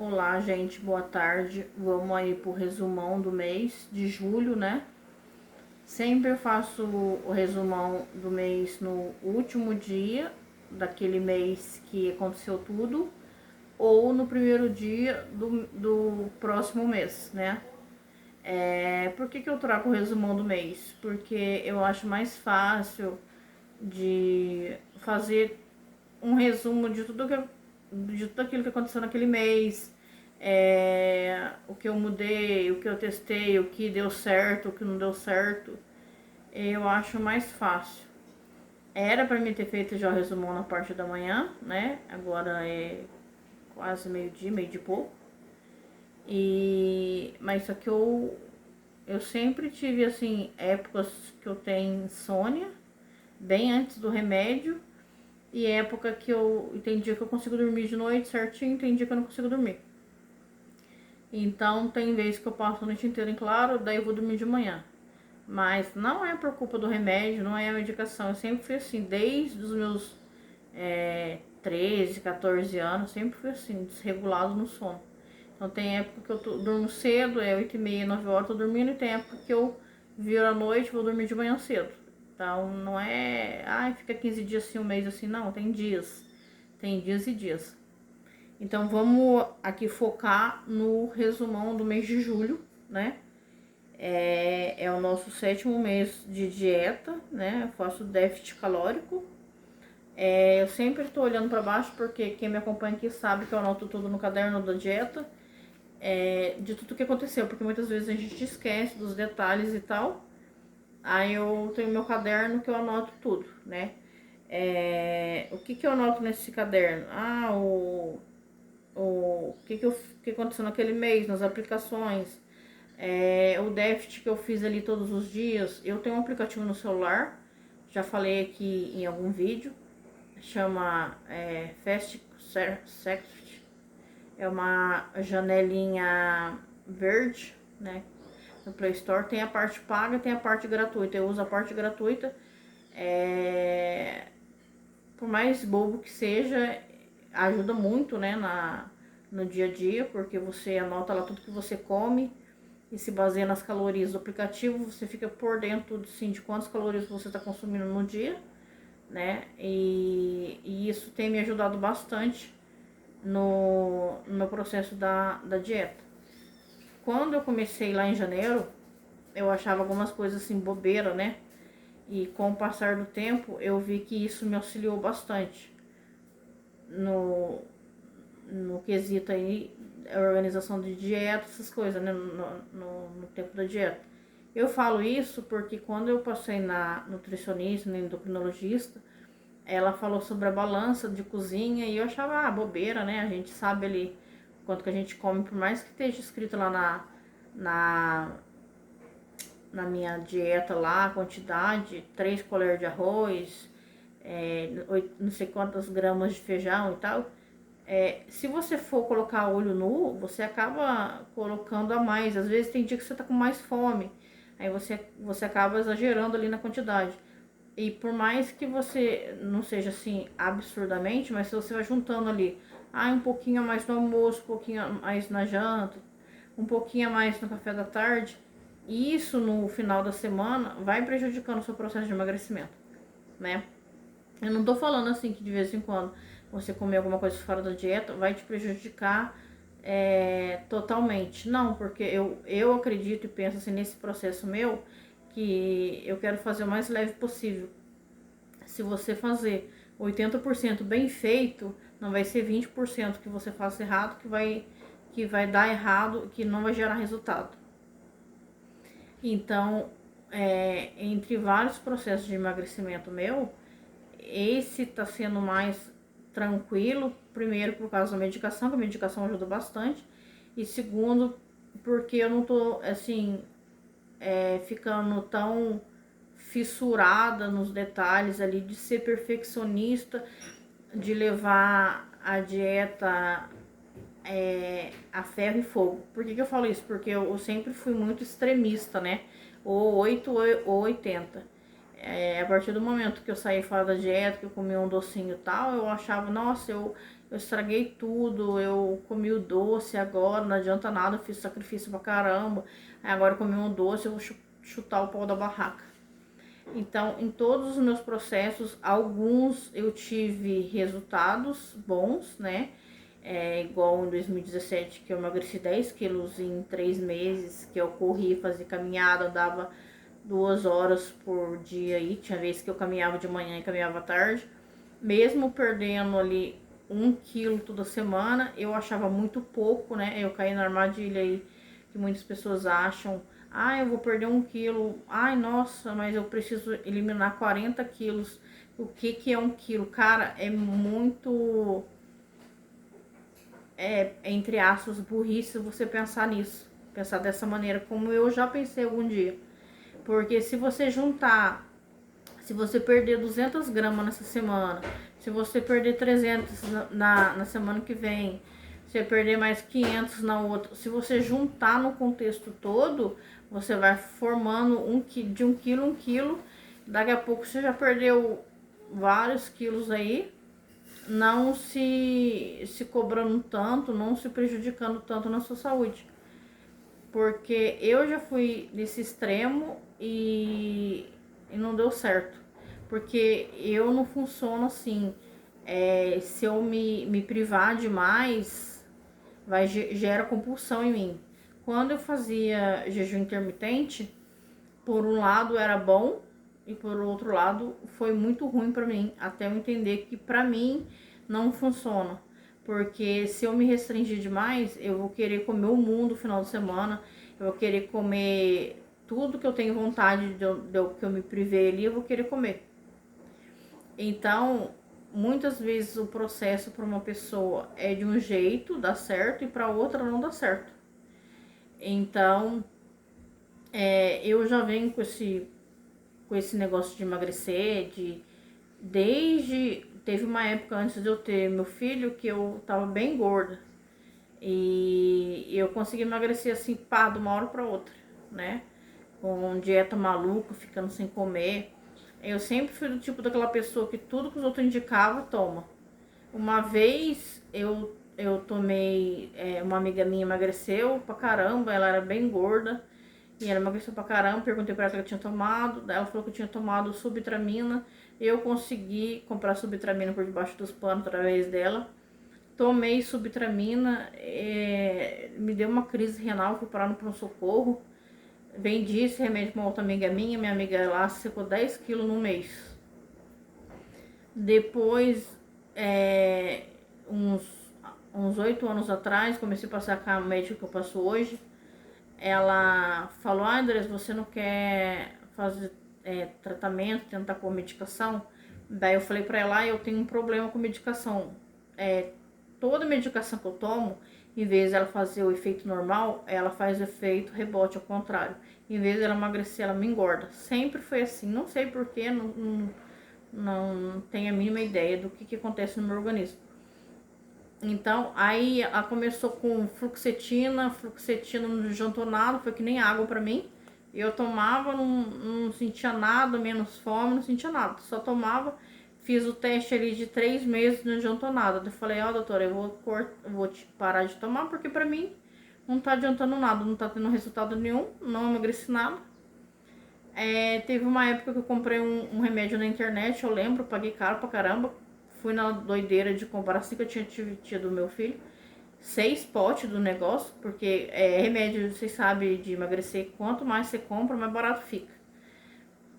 Olá, gente, boa tarde. Vamos aí pro resumão do mês de julho, né? Sempre eu faço o resumão do mês no último dia daquele mês que aconteceu tudo, ou no primeiro dia do próximo mês, né? Por que eu trago o resumão do mês? Porque eu acho mais fácil de fazer um resumo de tudo aquilo que aconteceu naquele mês, o que eu mudei, o que eu testei, o que deu certo, o que não deu certo. Eu acho mais fácil. Era para mim ter feito já o resumão na parte da manhã, né? Agora é quase meio-dia, meio de pouco. Mas só que eu sempre tive assim épocas que eu tenho insônia, bem antes do remédio. E época que eu entendi que eu consigo dormir de noite certinho, entendi que eu não consigo dormir. Então tem vezes que eu passo a noite inteira em claro, daí eu vou dormir de manhã. Mas não é por culpa do remédio, não é a medicação. Eu sempre fui assim, desde os meus 13, 14 anos, sempre fui assim, desregulado no sono. Então tem época que eu durmo cedo, 8h30, 9 horas, tô dormindo, e tem época que eu viro à noite, vou dormir de manhã cedo. Então não é, fica 15 dias assim, um mês assim, não, tem dias. Tem dias e dias. Então vamos aqui focar no resumão do mês de julho, né? É o nosso 7º mês de dieta, né? Eu faço déficit calórico. Eu sempre estou olhando para baixo porque quem me acompanha aqui sabe que eu anoto tudo no caderno da dieta, de tudo que aconteceu, porque muitas vezes a gente esquece dos detalhes e tal. Aí eu tenho meu caderno que eu anoto tudo, né? O que eu anoto nesse caderno? O que aconteceu naquele mês, nas aplicações, o déficit que eu fiz ali todos os dias. Eu tenho um aplicativo no celular, já falei aqui em algum vídeo, chama Fast Sect, é uma janelinha verde, né? No Play Store tem a parte paga, tem a parte gratuita. Eu uso a parte gratuita. Por mais bobo que seja, ajuda muito, né, no dia a dia, porque você anota lá tudo que você come e se baseia nas calorias do aplicativo, você fica por dentro assim, de quantas calorias você está consumindo no dia, né? E isso tem me ajudado bastante no meu processo da dieta. Quando eu comecei lá em janeiro, eu achava algumas coisas assim bobeira, né? E com o passar do tempo, eu vi que isso me auxiliou bastante no, no quesito aí, a organização de dieta, essas coisas, né? No tempo da dieta. Eu falo isso porque quando eu passei na nutricionista, na endocrinologista, ela falou sobre a balança de cozinha e eu achava bobeira, né? A gente sabe ali quanto que a gente come, por mais que esteja escrito lá na, na minha dieta lá, a quantidade, 3 colheres de arroz, não sei quantas gramas de feijão e tal. Se você for colocar olho nu, você acaba colocando a mais. Às vezes tem dia que você tá com mais fome, aí você acaba exagerando ali na quantidade. E por mais que você não seja assim absurdamente, mas se você vai juntando ali, um pouquinho a mais no almoço, um pouquinho a mais na janta, um pouquinho a mais no café da tarde, isso no final da semana vai prejudicando o seu processo de emagrecimento, né? Eu não tô falando assim que de vez em quando você comer alguma coisa fora da dieta vai te prejudicar totalmente. Não, porque eu acredito e penso assim nesse processo meu, que eu quero fazer o mais leve possível. Se você fazer 80% bem feito, não vai ser 20% que você faça errado que vai dar errado, que não vai gerar resultado. Então, entre vários processos de emagrecimento meu, esse tá sendo mais tranquilo. Primeiro, por causa da medicação, que a medicação ajuda bastante. E segundo, porque eu não tô, assim, ficando tão fissurada nos detalhes ali, de ser perfeccionista, de levar a dieta a ferro e fogo. Por que eu falo isso? Porque eu sempre fui muito extremista, né? Ou 8 ou 80. A partir do momento que eu saí fora da dieta, que eu comi um docinho e tal, eu achava, nossa, eu estraguei tudo, eu comi o doce agora, não adianta nada, eu fiz sacrifício pra caramba. Aí agora eu comi um doce, eu vou chutar o pau da barraca. Então, em todos os meus processos, alguns eu tive resultados bons, né? Igual em 2017, que eu emagreci 10 quilos em 3 meses, que eu corri, fazia caminhada, andava 2 horas por dia aí. Tinha vezes que eu caminhava de manhã e caminhava à tarde. Mesmo perdendo ali 1 quilo toda semana, eu achava muito pouco, né? Eu caí na armadilha aí que muitas pessoas acham. Eu vou perder 1 quilo. Ai, nossa, mas eu preciso eliminar 40 quilos. O que que é 1 quilo? Cara, é muito, entre aspas, burrice você pensar nisso. Pensar dessa maneira, como eu já pensei algum dia. Porque se você juntar, se você perder 200 gramas nessa semana, se você perder 300 na semana que vem, se você perder mais 500 na outra, se você juntar no contexto todo, você vai formando de 1 quilo, 1 quilo. Daqui a pouco você já perdeu vários quilos aí, não se cobrando tanto, não se prejudicando tanto na sua saúde. Porque eu já fui nesse extremo e não deu certo. Porque eu não funciono assim. Se eu me privar demais, gera compulsão em mim. Quando eu fazia jejum intermitente, por um lado era bom e por outro lado foi muito ruim para mim, até eu entender que para mim não funciona. Porque se eu me restringir demais, eu vou querer comer o mundo no final de semana, eu vou querer comer tudo que eu tenho vontade que eu me privei ali, eu vou querer comer. Então, muitas vezes o processo para uma pessoa é de um jeito, dá certo, e para outra não dá certo. Então, eu já venho com esse negócio de emagrecer, teve uma época antes de eu ter meu filho que eu tava bem gorda. E eu consegui emagrecer assim, pá, de uma hora pra outra, né? Com dieta maluca, ficando sem comer. Eu sempre fui do tipo daquela pessoa que tudo que os outros indicavam, toma. Uma vez eu tomei, uma amiga minha emagreceu pra caramba, ela era bem gorda. E ela emagreceu pra caramba, perguntei pra ela que ela tinha tomado, ela falou que eu tinha tomado subtramina. Eu consegui comprar subtramina por debaixo dos panos através dela. Tomei subtramina, me deu uma crise renal, fui parar no pronto-socorro. Vendi esse remédio pra uma outra amiga minha amiga lá secou 10 quilos no mês. Depois, uns 8 anos atrás, comecei a passar com a médica que eu passo hoje. Ela falou: Andrés, você não quer fazer tratamento, tentar com medicação? Daí eu falei pra ela: eu tenho um problema com medicação. Toda medicação que eu tomo, em vez dela fazer o efeito normal, ela faz o efeito rebote, ao contrário. Em vez dela emagrecer, ela me engorda. Sempre foi assim, não sei porquê, não tenho a mínima ideia do que acontece no meu organismo. Então, aí ela começou com fluoxetina não adiantou nada, foi que nem água pra mim. Eu tomava, não sentia nada, menos fome, não sentia nada, só tomava. Fiz o teste ali de 3 meses, não adiantou nada. Eu falei: doutora, eu vou parar de tomar, porque pra mim não tá adiantando nada, não tá tendo resultado nenhum, não emagreci nada. Teve uma época que eu comprei um remédio na internet, eu lembro, paguei caro pra caramba. Fui na doideira de comprar assim que eu tinha tido meu filho. 6 potes do negócio, porque remédio, vocês sabem, de emagrecer, quanto mais você compra, mais barato fica.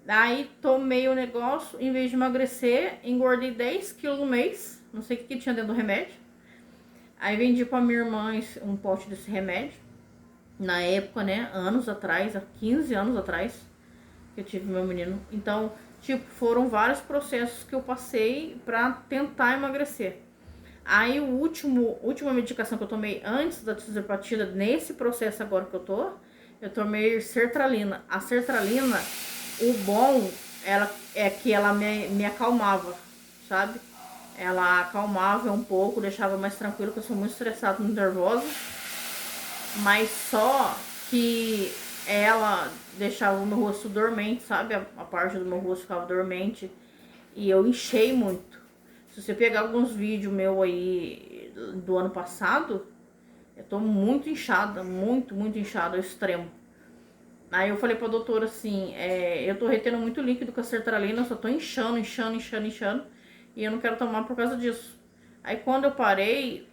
Aí tomei o negócio, em vez de emagrecer, engordei 10 quilos no mês. Não sei o que tinha dentro do remédio. Aí vendi pra minha irmã um pote desse remédio. Na época, né, anos atrás, há 15 anos atrás, que eu tive meu menino. Então, tipo, foram vários processos que eu passei pra tentar emagrecer. Aí última medicação que eu tomei antes da tisapartida, nesse processo agora que eu tomei sertralina. A sertralina, o bom é que ela me acalmava, sabe? Ela acalmava um pouco, deixava mais tranquilo, porque eu sou muito estressada, muito nervosa. Mas só que ela deixava o meu rosto dormente, sabe? A parte do meu rosto ficava dormente. E eu inchei muito. Se você pegar alguns vídeos meu aí do ano passado, eu tô muito inchada, muito inchada ao extremo. Aí eu falei pra doutora assim, eu tô retendo muito líquido com a sertralina, eu só tô inchando, e eu não quero tomar por causa disso. Aí quando eu parei,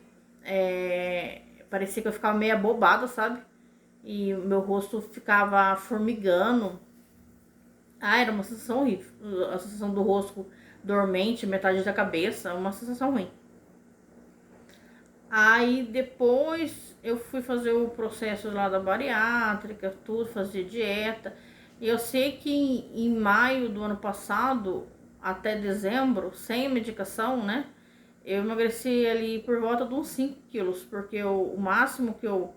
parecia que eu ficava meio abobada, sabe? E o meu rosto ficava formigando. Ah, era uma sensação horrível. A sensação do rosto dormente, metade da cabeça, uma sensação ruim. Aí depois eu fui fazer o processo lá da bariátrica, tudo, fazer dieta. E eu sei que em maio do ano passado, até dezembro, sem medicação, né? Eu emagreci ali por volta de uns 5 quilos, porque o máximo que eu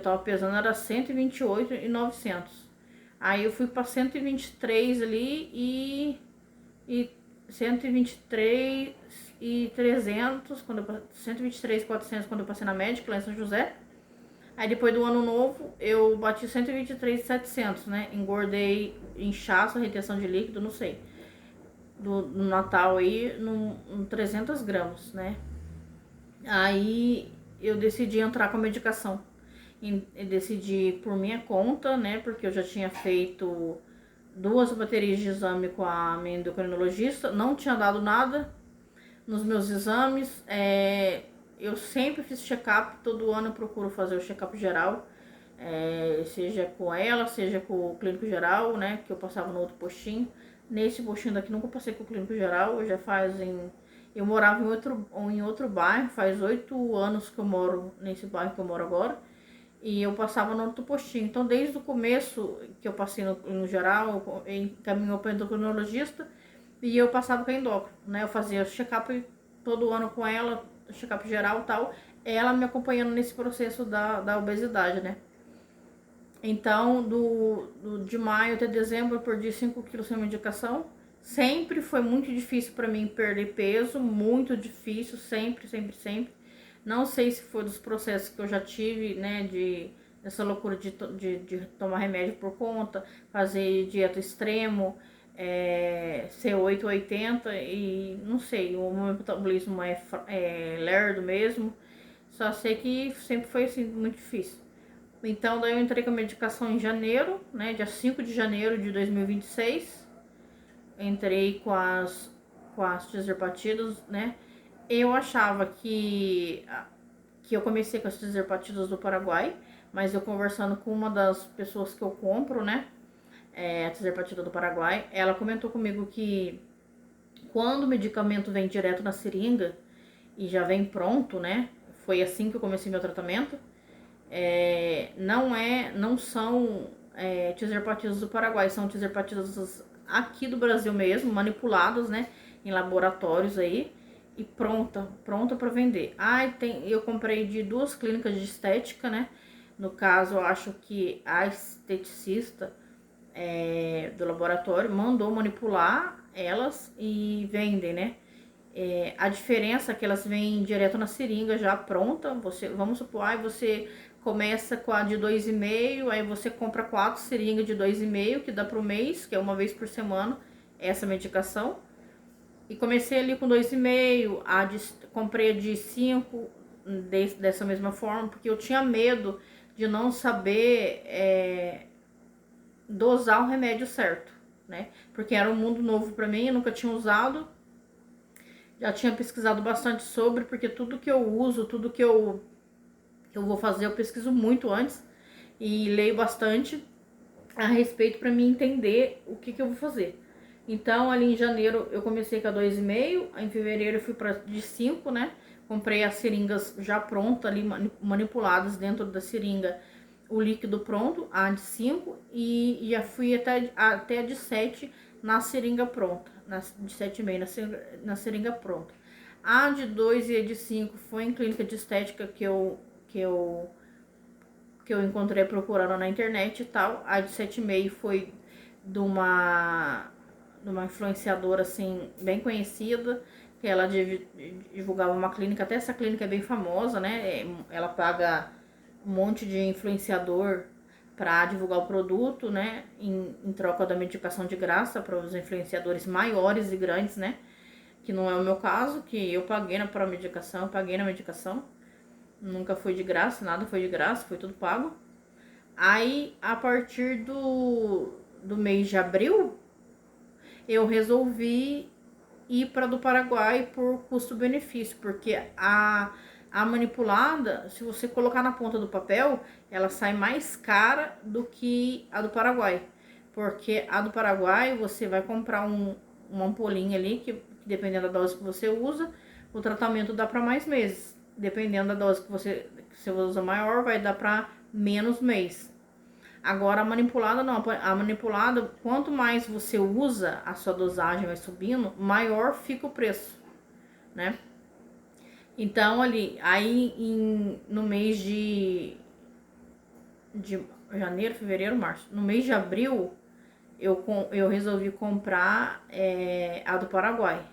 tava pesando era 128.900. Aí eu fui pra 123 ali e 123 e 300, 123.400 quando eu passei na médica lá em São José. Aí depois do ano novo eu bati 123.700, né? Engordei, inchaço, retenção de líquido, não sei. No Natal aí, no 300 gramas, né? Aí eu decidi entrar com a medicação. E decidi por minha conta, né? Porque eu já tinha feito 2 baterias de exame com a minha endocrinologista, não tinha dado nada nos meus exames. Eu sempre fiz check-up, todo ano eu procuro fazer o check-up geral, seja com ela, seja com o clínico geral, né? Que eu passava no outro postinho. Nesse postinho daqui nunca passei com o clínico geral, eu morava em outro bairro, faz 8 anos que eu moro nesse bairro que eu moro agora. E eu passava no outro postinho. Então, desde o começo que eu passei no geral, eu encaminhou para endocrinologista e eu passava com a endócrino, né? Eu fazia check-up todo ano com ela, check-up geral e tal. Ela me acompanhando nesse processo da obesidade, né? Então, de maio até dezembro, eu perdi 5 quilos sem medicação. Sempre foi muito difícil para mim perder peso, muito difícil, sempre. Não sei se foi dos processos que eu já tive, né, dessa loucura de tomar remédio por conta, fazer dieta extremo, ser 880 e não sei, o meu metabolismo é lerdo mesmo. Só sei que sempre foi assim, muito difícil. Então, daí eu entrei com a medicação em janeiro, né, dia 5 de janeiro de 2026. Entrei com as tizerpatidas, né. Eu achava que eu comecei com as tizerpatidas do Paraguai, mas eu conversando com uma das pessoas que eu compro, né, a tizerpatida do Paraguai, ela comentou comigo que quando o medicamento vem direto na seringa e já vem pronto, né, foi assim que eu comecei meu tratamento, não são tizerpatidas do Paraguai, são tizerpatidas aqui do Brasil mesmo, manipuladas, né, em laboratórios aí, e pronta para vender. Eu comprei de 2 clínicas de estética, né? No caso, eu acho que a esteticista do laboratório mandou manipular elas e vendem, né? A diferença é que elas vêm direto na seringa já pronta. Vamos supor, aí você começa com a de 2,5, aí você compra 4 seringas de 2,5, que dá pro mês, que é uma vez por semana, essa medicação. E comecei ali com 2,5, comprei a de 5 dessa mesma forma, porque eu tinha medo de não saber dosar o remédio certo, né? Porque era um mundo novo para mim, eu nunca tinha usado. Já tinha pesquisado bastante sobre, porque tudo que eu uso, tudo que eu vou fazer, eu pesquiso muito antes e leio bastante a respeito para mim entender o que eu vou fazer. Então, ali em janeiro eu comecei com a 2,5, em fevereiro eu fui para de 5, né? Comprei as seringas já prontas ali, manipuladas dentro da seringa, o líquido pronto, a de 5, e já fui até a de 7 na seringa pronta, de 7,5 na seringa pronta. A de 2 e a de 5 foi em clínica de estética que eu encontrei procurando na internet e tal. A de 7,5 foi de uma influenciadora assim bem conhecida, que ela divulgava uma clínica, até essa clínica é bem famosa, né? Ela paga um monte de influenciador para divulgar o produto, né? Em troca da medicação de graça para os influenciadores maiores e grandes, né? que não é o meu caso, que eu paguei para medicação, eu paguei na medicação. Nunca foi de graça, nada foi de graça, foi tudo pago. Aí, a partir do mês de abril, eu resolvi ir para do Paraguai por custo-benefício, porque a manipulada, se você colocar na ponta do papel, ela sai mais cara do que a do Paraguai. Porque a do Paraguai, você vai comprar uma ampolinha ali, que dependendo da dose que você usa, o tratamento dá para mais meses. Dependendo da dose que você usa maior, vai dar para menos mês. Agora a manipulada não, a manipulada, quanto mais você usa, a sua dosagem vai subindo, maior fica o preço, né? Então ali, aí no mês de janeiro, fevereiro, março, no mês de abril, eu resolvi comprar a do Paraguai.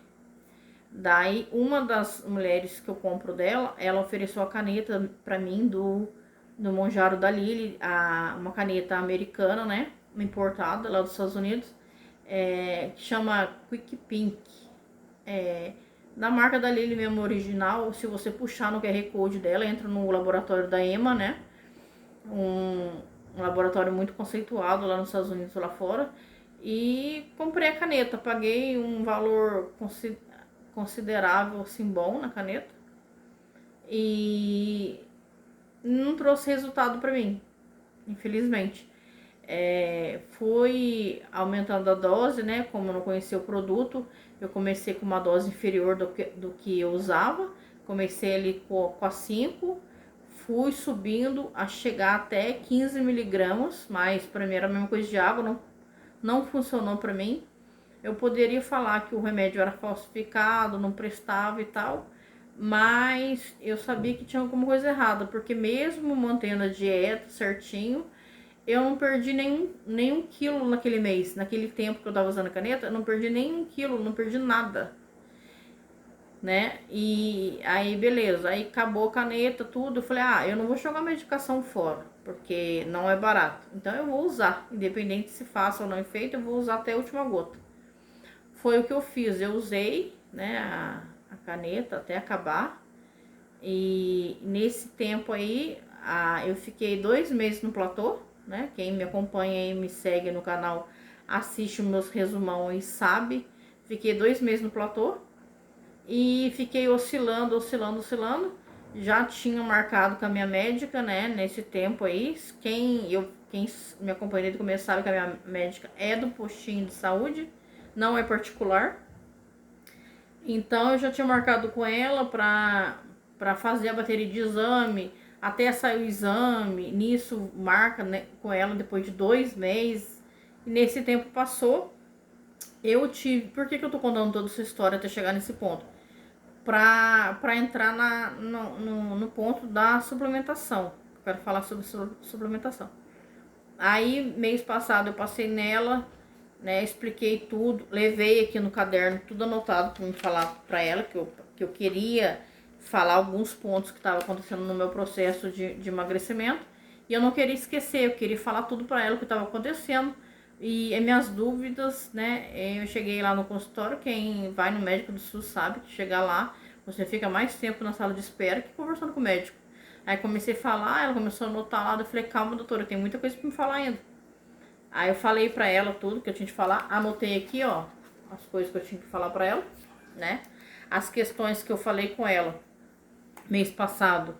Daí uma das mulheres que eu compro dela, ela ofereceu a caneta pra mim do Monjaro da Lily, uma caneta americana, né? Importada lá dos Estados Unidos, que chama Quick Pink. Da marca da Lily mesmo, original. Se você puxar no QR Code dela, entra no laboratório da EMA, né? Um laboratório muito conceituado lá nos Estados Unidos, lá fora. E comprei a caneta, paguei um valor considerável, assim, bom na caneta. E não trouxe resultado pra mim, infelizmente. Foi aumentando a dose, né? Como eu não conhecia o produto, eu comecei com uma dose inferior do que eu usava. Comecei ali com a 5, fui subindo a chegar até 15 miligramas, mas pra mim era a mesma coisa de água, não funcionou pra mim. Eu poderia falar que o remédio era falsificado, não prestava e tal, mas eu sabia que tinha alguma coisa errada, porque mesmo mantendo a dieta certinho, eu não perdi nenhum quilo naquele mês. Naquele tempo que eu tava usando a caneta, eu não perdi nenhum quilo, não perdi nada, né? E aí, beleza. Aí acabou a caneta, tudo. Eu falei, eu não vou jogar medicação fora, porque não é barato. Então eu vou usar, independente se faça ou não efeito, eu vou usar até a última gota. Foi o que eu fiz, eu usei, né, a caneta até acabar. E nesse tempo aí, eu fiquei 2 meses no platô, né? Quem me acompanha e me segue no canal, assiste os meus resumão e sabe. Fiquei 2 meses no platô e fiquei oscilando. Já tinha marcado com a minha médica, né? Nesse tempo aí, quem me acompanha desde o começo sabe que a minha médica é do postinho de saúde, não é particular. Então eu já tinha marcado com ela para fazer a bateria de exame, até sair o exame. Nisso marca, né, com ela depois de 2 meses. E nesse tempo passou, eu tive... Por que eu tô contando toda essa história até chegar nesse ponto? Para entrar no ponto da suplementação. Eu quero falar sobre suplementação. Aí, mês passado, eu passei nela, né? Expliquei tudo, levei aqui no caderno tudo anotado para me falar para ela que eu queria falar alguns pontos que estavam acontecendo no meu processo de emagrecimento. E eu não queria esquecer, eu queria falar tudo para ela o que estava acontecendo. E minhas dúvidas, né? Eu cheguei lá no consultório, quem vai no médico do SUS sabe que chegar lá, você fica mais tempo na sala de espera que conversando com o médico. Aí comecei a falar, ela começou a anotar lá, eu falei, calma, doutora, tem muita coisa pra me falar ainda. Aí eu falei pra ela tudo que eu tinha que falar, anotei aqui, ó, as coisas que eu tinha que falar pra ela, né? As questões que eu falei com ela mês passado.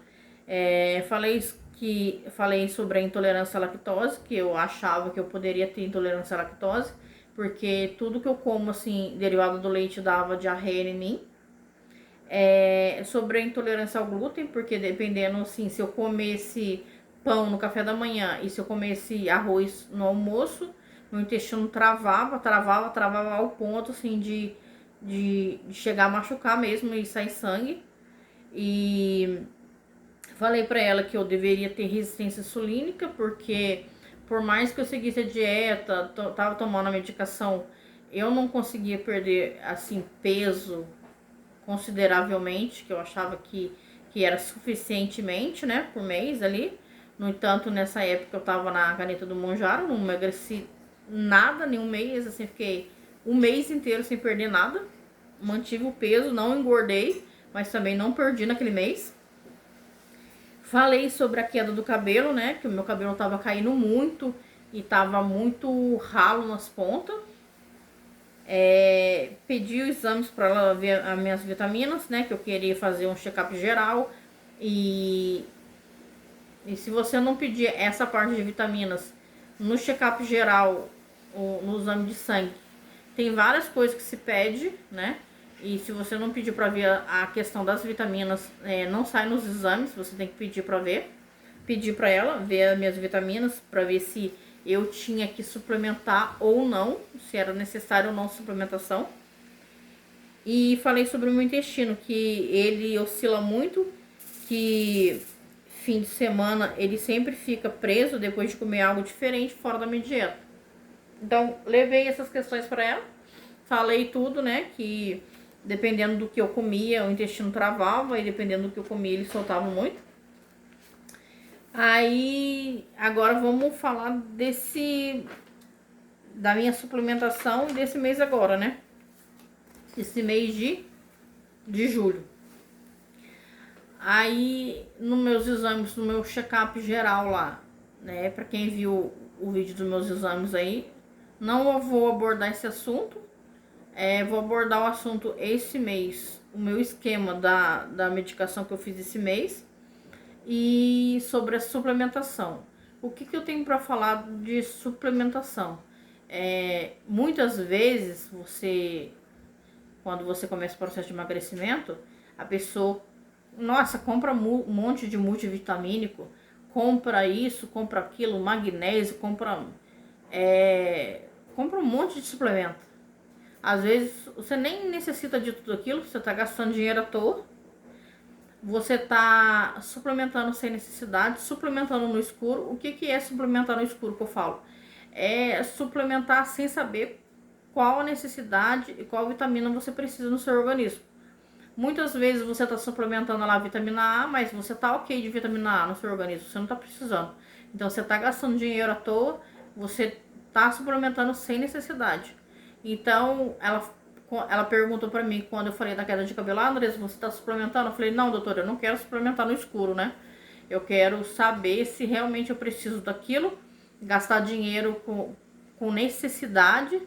Falei sobre a intolerância à lactose, que eu achava que eu poderia ter intolerância à lactose, porque tudo que eu como, assim, derivado do leite dava diarreia em mim. Sobre a intolerância ao glúten, porque dependendo, assim, se eu comesse pão no café da manhã e se eu comesse arroz no almoço, meu intestino travava ao ponto, assim, de chegar a machucar mesmo e sair sangue. E falei pra ela que eu deveria ter resistência insulínica, porque por mais que eu seguisse a dieta, tava tomando a medicação, eu não conseguia perder, assim, peso consideravelmente, que eu achava que era suficientemente, né, por mês ali. No entanto, nessa época eu tava na caneta do Monjaro, não emagreci nada, nenhum mês, assim, fiquei um mês inteiro sem perder nada. mantive o peso, não engordei, mas também não perdi naquele mês. Falei sobre a queda do cabelo, né? Que o meu cabelo tava caindo muito e tava muito ralo nas pontas. Pedi os exames para ela ver as minhas vitaminas, né? Que eu queria fazer um check-up geral. E se você não pedir essa parte de vitaminas no check-up geral, ou no exame de sangue, tem várias coisas que se pede, né? E se você não pedir para ver a questão das vitaminas, não sai nos exames, você tem que pedir para ver. Pedir para ela ver as minhas vitaminas, para ver se eu tinha que suplementar ou não, se era necessário ou não suplementação. E falei sobre o meu intestino, que ele oscila muito, que fim de semana ele sempre fica preso depois de comer algo diferente fora da minha dieta. Então, levei essas questões para ela, falei tudo, né, que dependendo do que eu comia, o intestino travava, e dependendo do que eu comia, ele soltava muito. Aí, agora vamos falar da minha suplementação desse mês agora, né? Esse mês de julho. Aí, nos meus exames, no meu check-up geral lá, né? Pra quem viu o vídeo dos meus exames aí, não vou abordar esse assunto. Vou abordar o assunto esse mês, o meu esquema da medicação que eu fiz esse mês. E sobre a suplementação. O que eu tenho para falar de suplementação? Muitas vezes quando você começa o processo de emagrecimento, a pessoa, nossa, compra um monte de multivitamínico, compra isso, compra aquilo, magnésio, compra um monte de suplemento. Às vezes você nem necessita de tudo aquilo, você tá gastando dinheiro à toa. Você tá suplementando sem necessidade, suplementando no escuro. O que é suplementar no escuro que eu falo? É suplementar sem saber qual a necessidade e qual vitamina você precisa no seu organismo. Muitas vezes você está suplementando lá a vitamina A, mas você tá ok de vitamina A no seu organismo, você não tá precisando. Então você tá gastando dinheiro à toa, você tá suplementando sem necessidade. Então ela perguntou pra mim quando eu falei da queda de cabelo: Andressa, você tá suplementando? Eu falei: não, doutora, eu não quero suplementar no escuro, né? Eu quero saber se realmente eu preciso daquilo, gastar dinheiro com necessidade,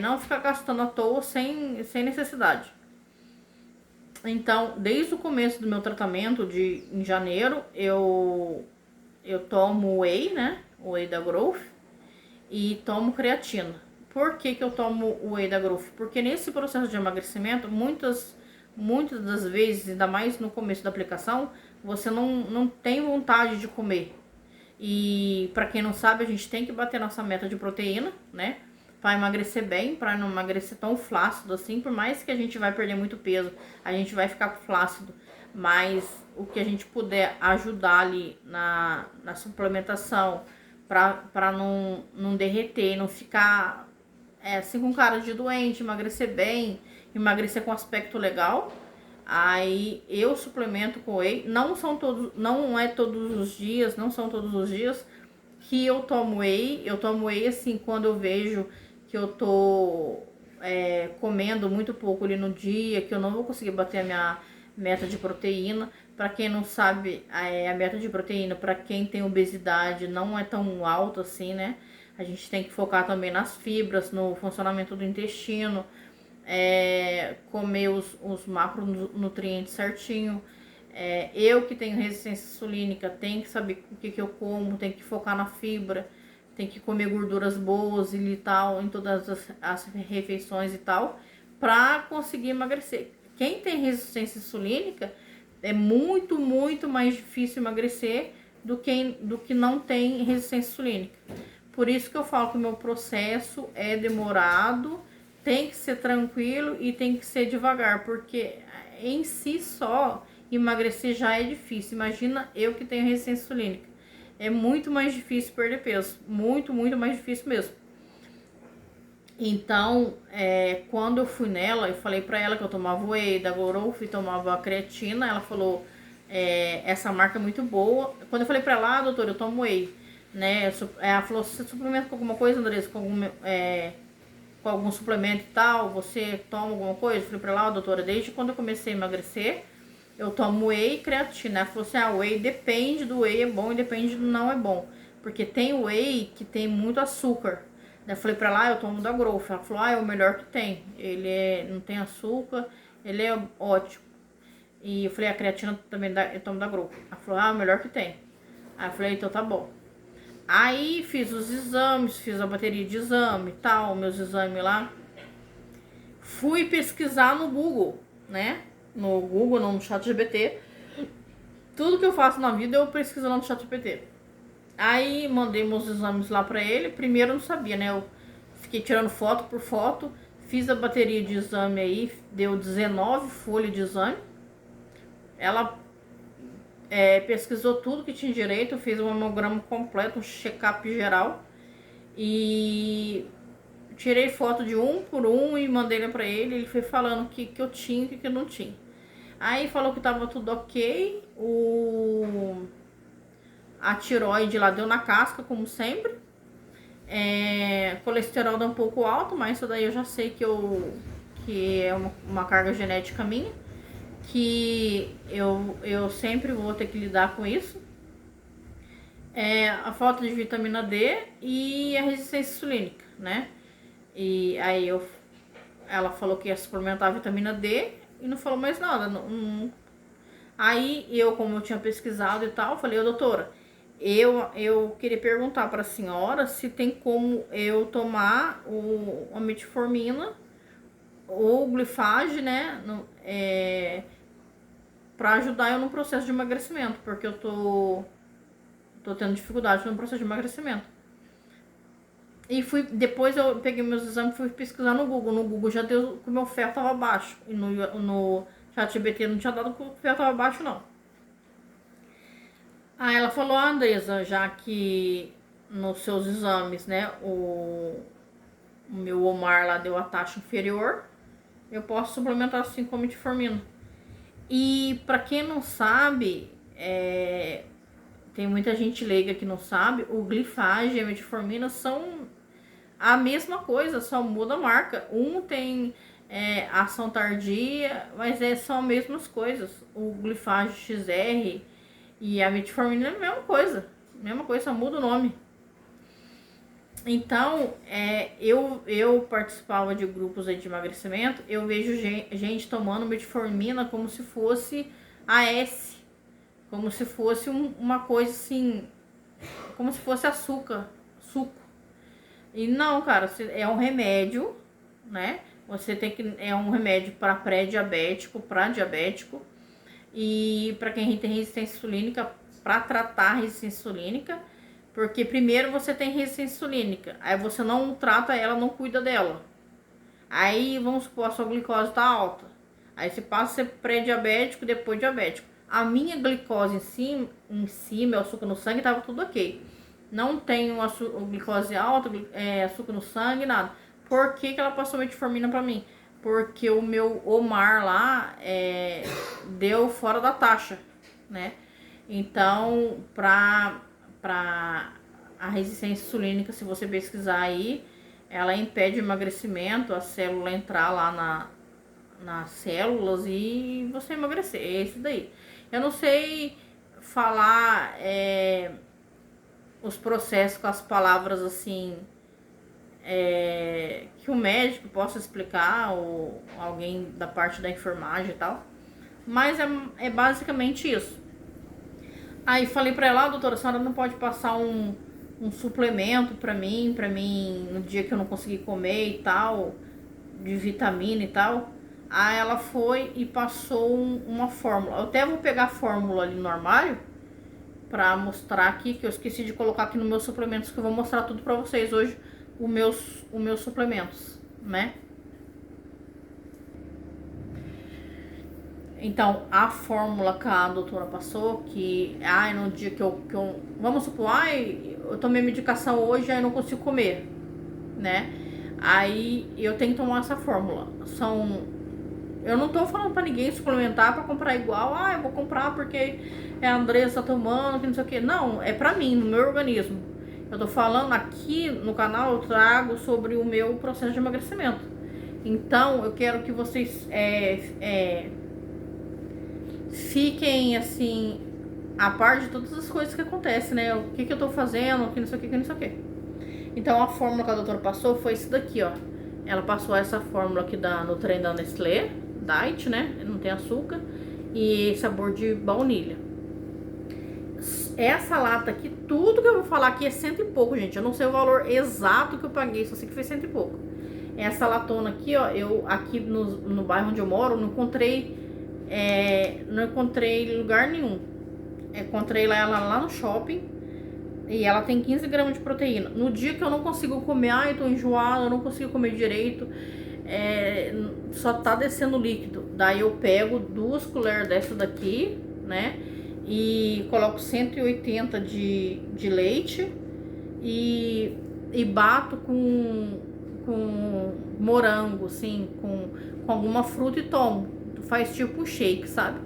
não ficar gastando à toa sem necessidade. Então, desde o começo do meu tratamento em janeiro, eu tomo whey, né? O whey da Growth, e tomo creatina. Por que eu tomo o whey da Growth? Porque nesse processo de emagrecimento, muitas das vezes, ainda mais no começo da aplicação, você não tem vontade de comer. E para quem não sabe, a gente tem que bater nossa meta de proteína, né? Para emagrecer bem, para não emagrecer tão flácido assim. Por mais que a gente vai perder muito peso, a gente vai ficar flácido. Mas o que a gente puder ajudar ali na suplementação, para não derreter, não ficar assim com cara de doente, emagrecer bem, emagrecer com aspecto legal. Aí eu suplemento com whey, não são todos os dias que eu tomo whey. Eu tomo whey assim quando eu vejo que eu tô comendo muito pouco ali no dia, que eu não vou conseguir bater a minha meta de proteína. Para quem não sabe, a meta de proteína para quem tem obesidade não é tão alta assim, né? A gente tem que focar também nas fibras, no funcionamento do intestino, comer os macronutrientes certinho. Eu que tenho resistência insulínica, tenho que saber o que eu como, tenho que focar na fibra, tenho que comer gorduras boas e tal, em todas as refeições e tal, para conseguir emagrecer. Quem tem resistência insulínica é muito, muito mais difícil emagrecer do que não tem resistência insulínica. Por isso que eu falo que o meu processo é demorado, tem que ser tranquilo e tem que ser devagar, porque em si só emagrecer já é difícil. Imagina eu que tenho resistência insulínica. É muito mais difícil perder peso, muito, muito mais difícil mesmo. Então, quando eu fui nela, eu falei pra ela que eu tomava whey da Growth e tomava a creatina. Ela falou, essa marca é muito boa. Quando eu falei pra ela: doutora, eu tomo whey, né? Ela falou: você suplementa com alguma coisa, Andressa? Com com algum suplemento e tal, você toma alguma coisa? Eu falei pra ela, doutora, desde quando eu comecei a emagrecer, eu tomo whey e creatina. Ela falou assim, whey depende do whey é bom e depende do não é bom. Porque tem whey que tem muito açúcar. Eu falei pra ela, eu tomo da Growth. Ela falou, é o melhor que tem. Não tem açúcar, ele é ótimo. E eu falei, a creatina também eu tomo da Growth. Ela falou, é o melhor que tem. Aí eu falei, então tá bom. Aí fiz os exames, fiz a bateria de exame e tal, meus exames lá. Fui pesquisar no Google, né? No Google, no ChatGPT. Tudo que eu faço na vida eu pesquiso no ChatGPT. Aí mandei meus exames lá pra ele. Primeiro eu não sabia, né? Eu fiquei tirando foto por foto. Fiz a bateria de exame aí, deu 19 folhas de exame. Ela pesquisou tudo que tinha direito, fez um hemograma completo, um check-up geral. E tirei foto de um por um e mandei pra ele. Ele foi falando o que eu tinha e o que eu não tinha. Aí falou que tava tudo ok. A tireoide lá deu na casca, como sempre. Colesterol dá um pouco alto, mas isso daí eu já sei que é uma carga genética minha. Que eu sempre vou ter que lidar com isso. A falta de vitamina D e a resistência insulínica, né? E aí ela falou que ia suplementar a vitamina D e não falou mais nada. Aí como eu tinha pesquisado e tal, falei, doutora, eu queria perguntar para a senhora se tem como eu tomar a metformina ou o glifage, né? Para ajudar eu no processo de emagrecimento, porque eu tô tendo dificuldade no processo de emagrecimento. E depois eu peguei meus exames e fui pesquisar no Google. No Google já deu que o meu ferro tava baixo. E no ChatGPT não tinha dado que o ferro tava baixo, não. Aí ela falou, Andresa, já que nos seus exames, né, o meu Omar lá deu a taxa inferior, eu posso suplementar assim com metformina. E pra quem não sabe, tem muita gente leiga que não sabe, o glifage e a metformina são a mesma coisa, só muda a marca. Um tem ação tardia, mas são as mesmas coisas. O glifage XR e a metformina é a mesma coisa, só muda o nome. Então, eu participava de grupos aí de emagrecimento, eu vejo gente tomando metformina como se fosse AS, como se fosse uma coisa assim, como se fosse açúcar, suco. E não, cara, é um remédio, né? É um remédio para pré-diabético, para diabético e para quem tem resistência insulínica, para tratar a resistência insulínica. Porque primeiro você tem resistência insulínica, aí você não trata ela, não cuida dela. Aí vamos supor, a sua glicose tá alta. Aí você passa a ser pré-diabético, depois diabético. A minha glicose em cima, o açúcar no sangue, tava tudo ok. Não tenho glicose alta, açúcar no sangue, nada. Por que ela passou metformina pra mim? Porque o meu Omar lá deu fora da taxa, né? Então, pra a resistência insulínica, se você pesquisar aí, ela impede o emagrecimento, a célula entrar lá nas células e você emagrecer. É isso daí. Eu não sei falar os processos com as palavras assim que o médico possa explicar ou alguém da parte da enfermagem e tal, mas é basicamente isso. Aí falei pra ela, doutora, a senhora não pode passar um suplemento pra mim no dia que eu não consegui comer e tal, de vitamina e tal. Aí ela foi e passou uma fórmula. Eu até vou pegar a fórmula ali no armário pra mostrar aqui, que eu esqueci de colocar aqui nos meus suplementos, que eu vou mostrar tudo pra vocês hoje, os meus suplementos, né? Então, a fórmula que a doutora passou, que no dia que eu vamos supor, eu tomei medicação hoje, aí eu não consigo comer, né? Aí eu tenho que tomar essa fórmula. Eu não tô falando pra ninguém suplementar pra comprar igual, eu vou comprar porque a Andressa tá tomando, que não sei o que. Não, é pra mim, no meu organismo. Eu tô falando aqui no canal, eu trago sobre o meu processo de emagrecimento. Então, eu quero que vocês fiquem, assim, a par de todas as coisas que acontecem, né? O que eu tô fazendo, o que não sei o que não sei o que. Então, a fórmula que a doutora passou foi esse daqui, ó. Ela passou essa fórmula aqui no trem da Nestlé, Diet, né? Não tem açúcar. E sabor de baunilha. Essa lata aqui, tudo que eu vou falar aqui é cento e pouco, gente. Eu não sei o valor exato que eu paguei, só sei que foi cento e pouco. Essa latona aqui, ó, eu aqui no bairro onde eu moro, não encontrei lugar nenhum. Encontrei ela lá no shopping e ela tem 15 gramas de proteína. No dia que eu não consigo comer, eu tô enjoada, eu não consigo comer direito, só tá descendo líquido. Daí eu pego 2 colheres dessa daqui, né? E coloco 180 de leite e bato com morango, assim, com alguma fruta e tomo. Faz tipo um shake, sabe?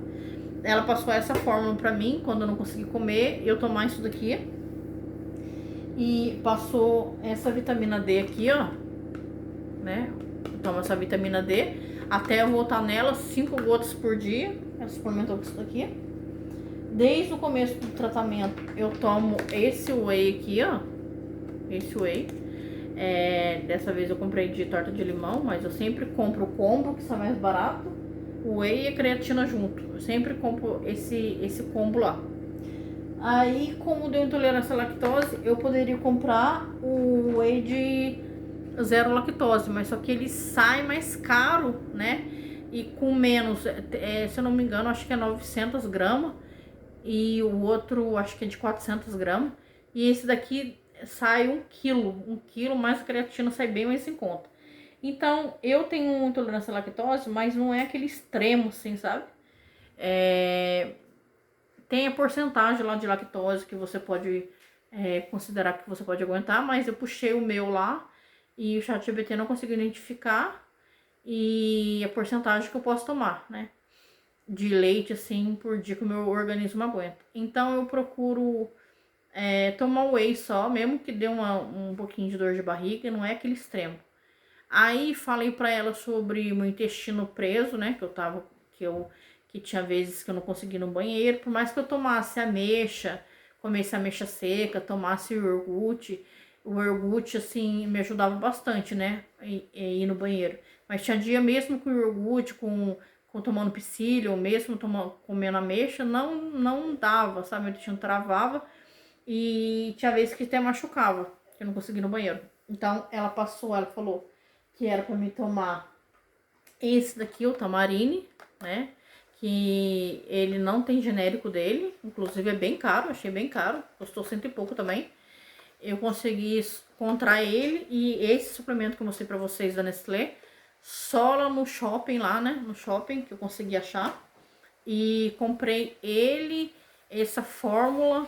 Ela passou essa fórmula pra mim quando eu não consegui comer, eu tomar isso daqui. E passou essa vitamina D aqui, ó, né? Eu tomo essa vitamina D até eu voltar nela, 5 gotas por dia. Ela suplementou com isso daqui. Desde o começo do tratamento eu tomo esse whey aqui, ó. Esse whey. Dessa vez eu comprei de torta de limão, mas eu sempre compro o combo, que está mais barato. O whey e a creatina junto. Eu sempre compro esse combo lá. Aí, como deu intolerância à lactose, eu poderia comprar o whey de zero lactose, mas só que ele sai mais caro, né? E com menos, se eu não me engano, acho que é 900 gramas. E o outro acho que é de 400 gramas. E esse daqui sai 1 quilo. 1 quilo mais a creatina sai bem mais em conta. Então, eu tenho intolerância à lactose, mas não é aquele extremo, assim, sabe? Tem a porcentagem lá de lactose que você pode considerar que você pode aguentar, mas eu puxei o meu lá e o ChatGPT não conseguiu identificar e a porcentagem que eu posso tomar, né? De leite, assim, por dia que o meu organismo aguenta. Então, eu procuro tomar whey só, mesmo que dê um pouquinho de dor de barriga, não é aquele extremo. Aí, falei pra ela sobre o meu intestino preso, né, que tinha vezes que eu não conseguia ir no banheiro, por mais que eu tomasse ameixa, comesse ameixa seca, tomasse o iogurte, assim, me ajudava bastante, né, ir no banheiro. Mas tinha dia mesmo com o iogurte, com tomando psyllium, mesmo comendo ameixa, não dava, sabe? Meu intestino travava e tinha vezes que até machucava, que eu não conseguia ir no banheiro. Então ela falou que era para me tomar esse daqui, o Tamarine, né? Que ele não tem genérico dele, inclusive é bem caro, achei bem caro, custou cento e pouco também. Eu consegui encontrar ele e esse suplemento que eu mostrei pra vocês da Nestlé, só lá no shopping lá, né? No shopping que eu consegui achar. E comprei ele, essa fórmula,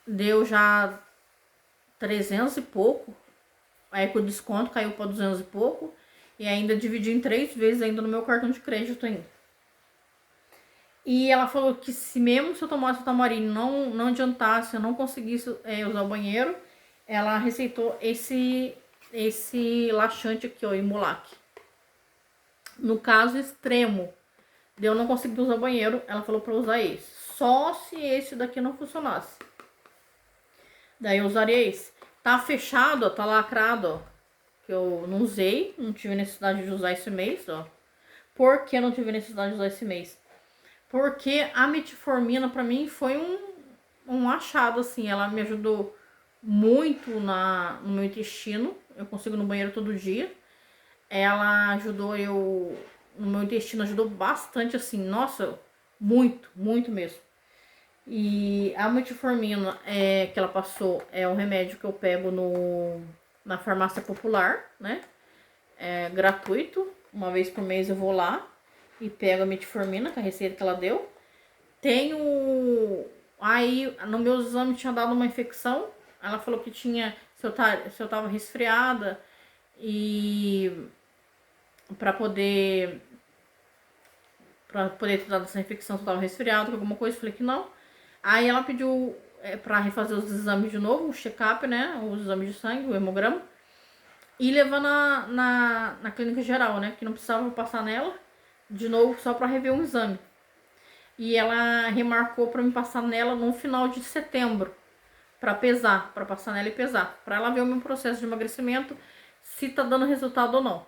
deu já 300 e pouco. Aí com o desconto caiu para 200 e pouco. E ainda dividi em 3 vezes ainda no meu cartão de crédito ainda. E ela falou que se eu tomasse o Tamarine não adiantasse, eu não conseguisse usar o banheiro, ela receitou esse laxante aqui, ó, Imolac. No caso extremo, de eu não conseguir usar o banheiro, ela falou pra usar esse. Só se esse daqui não funcionasse. Daí eu usaria esse. Tá fechado, ó, tá lacrado, ó. Que eu não usei, não tive necessidade de usar esse mês, ó. Por que não tive necessidade de usar esse mês? Porque a metformina pra mim foi um achado, assim. Ela me ajudou muito no meu intestino. Eu consigo ir no banheiro todo dia. Ela ajudou no meu intestino, ajudou bastante, assim. Nossa, muito, muito mesmo. E a metformina que ela passou é um remédio que eu pego na farmácia popular, né? É gratuito. Uma vez por mês eu vou lá e pego a metformina, com a receita que ela deu. Tenho. Aí, no meu exame tinha dado uma infecção. Ela falou que tinha. Se eu tava resfriada e. Pra poder ter dado essa infecção, se eu tava resfriada, alguma coisa, eu falei que não. Aí ela pediu pra refazer os exames de novo, o check-up, né? Os exames de sangue, o hemograma. E levar na clínica geral, né? Que não precisava passar nela de novo só pra rever um exame. E ela remarcou pra me passar nela no final de setembro. Pra pesar, pra passar nela e pesar. Pra ela ver o meu processo de emagrecimento, se tá dando resultado ou não.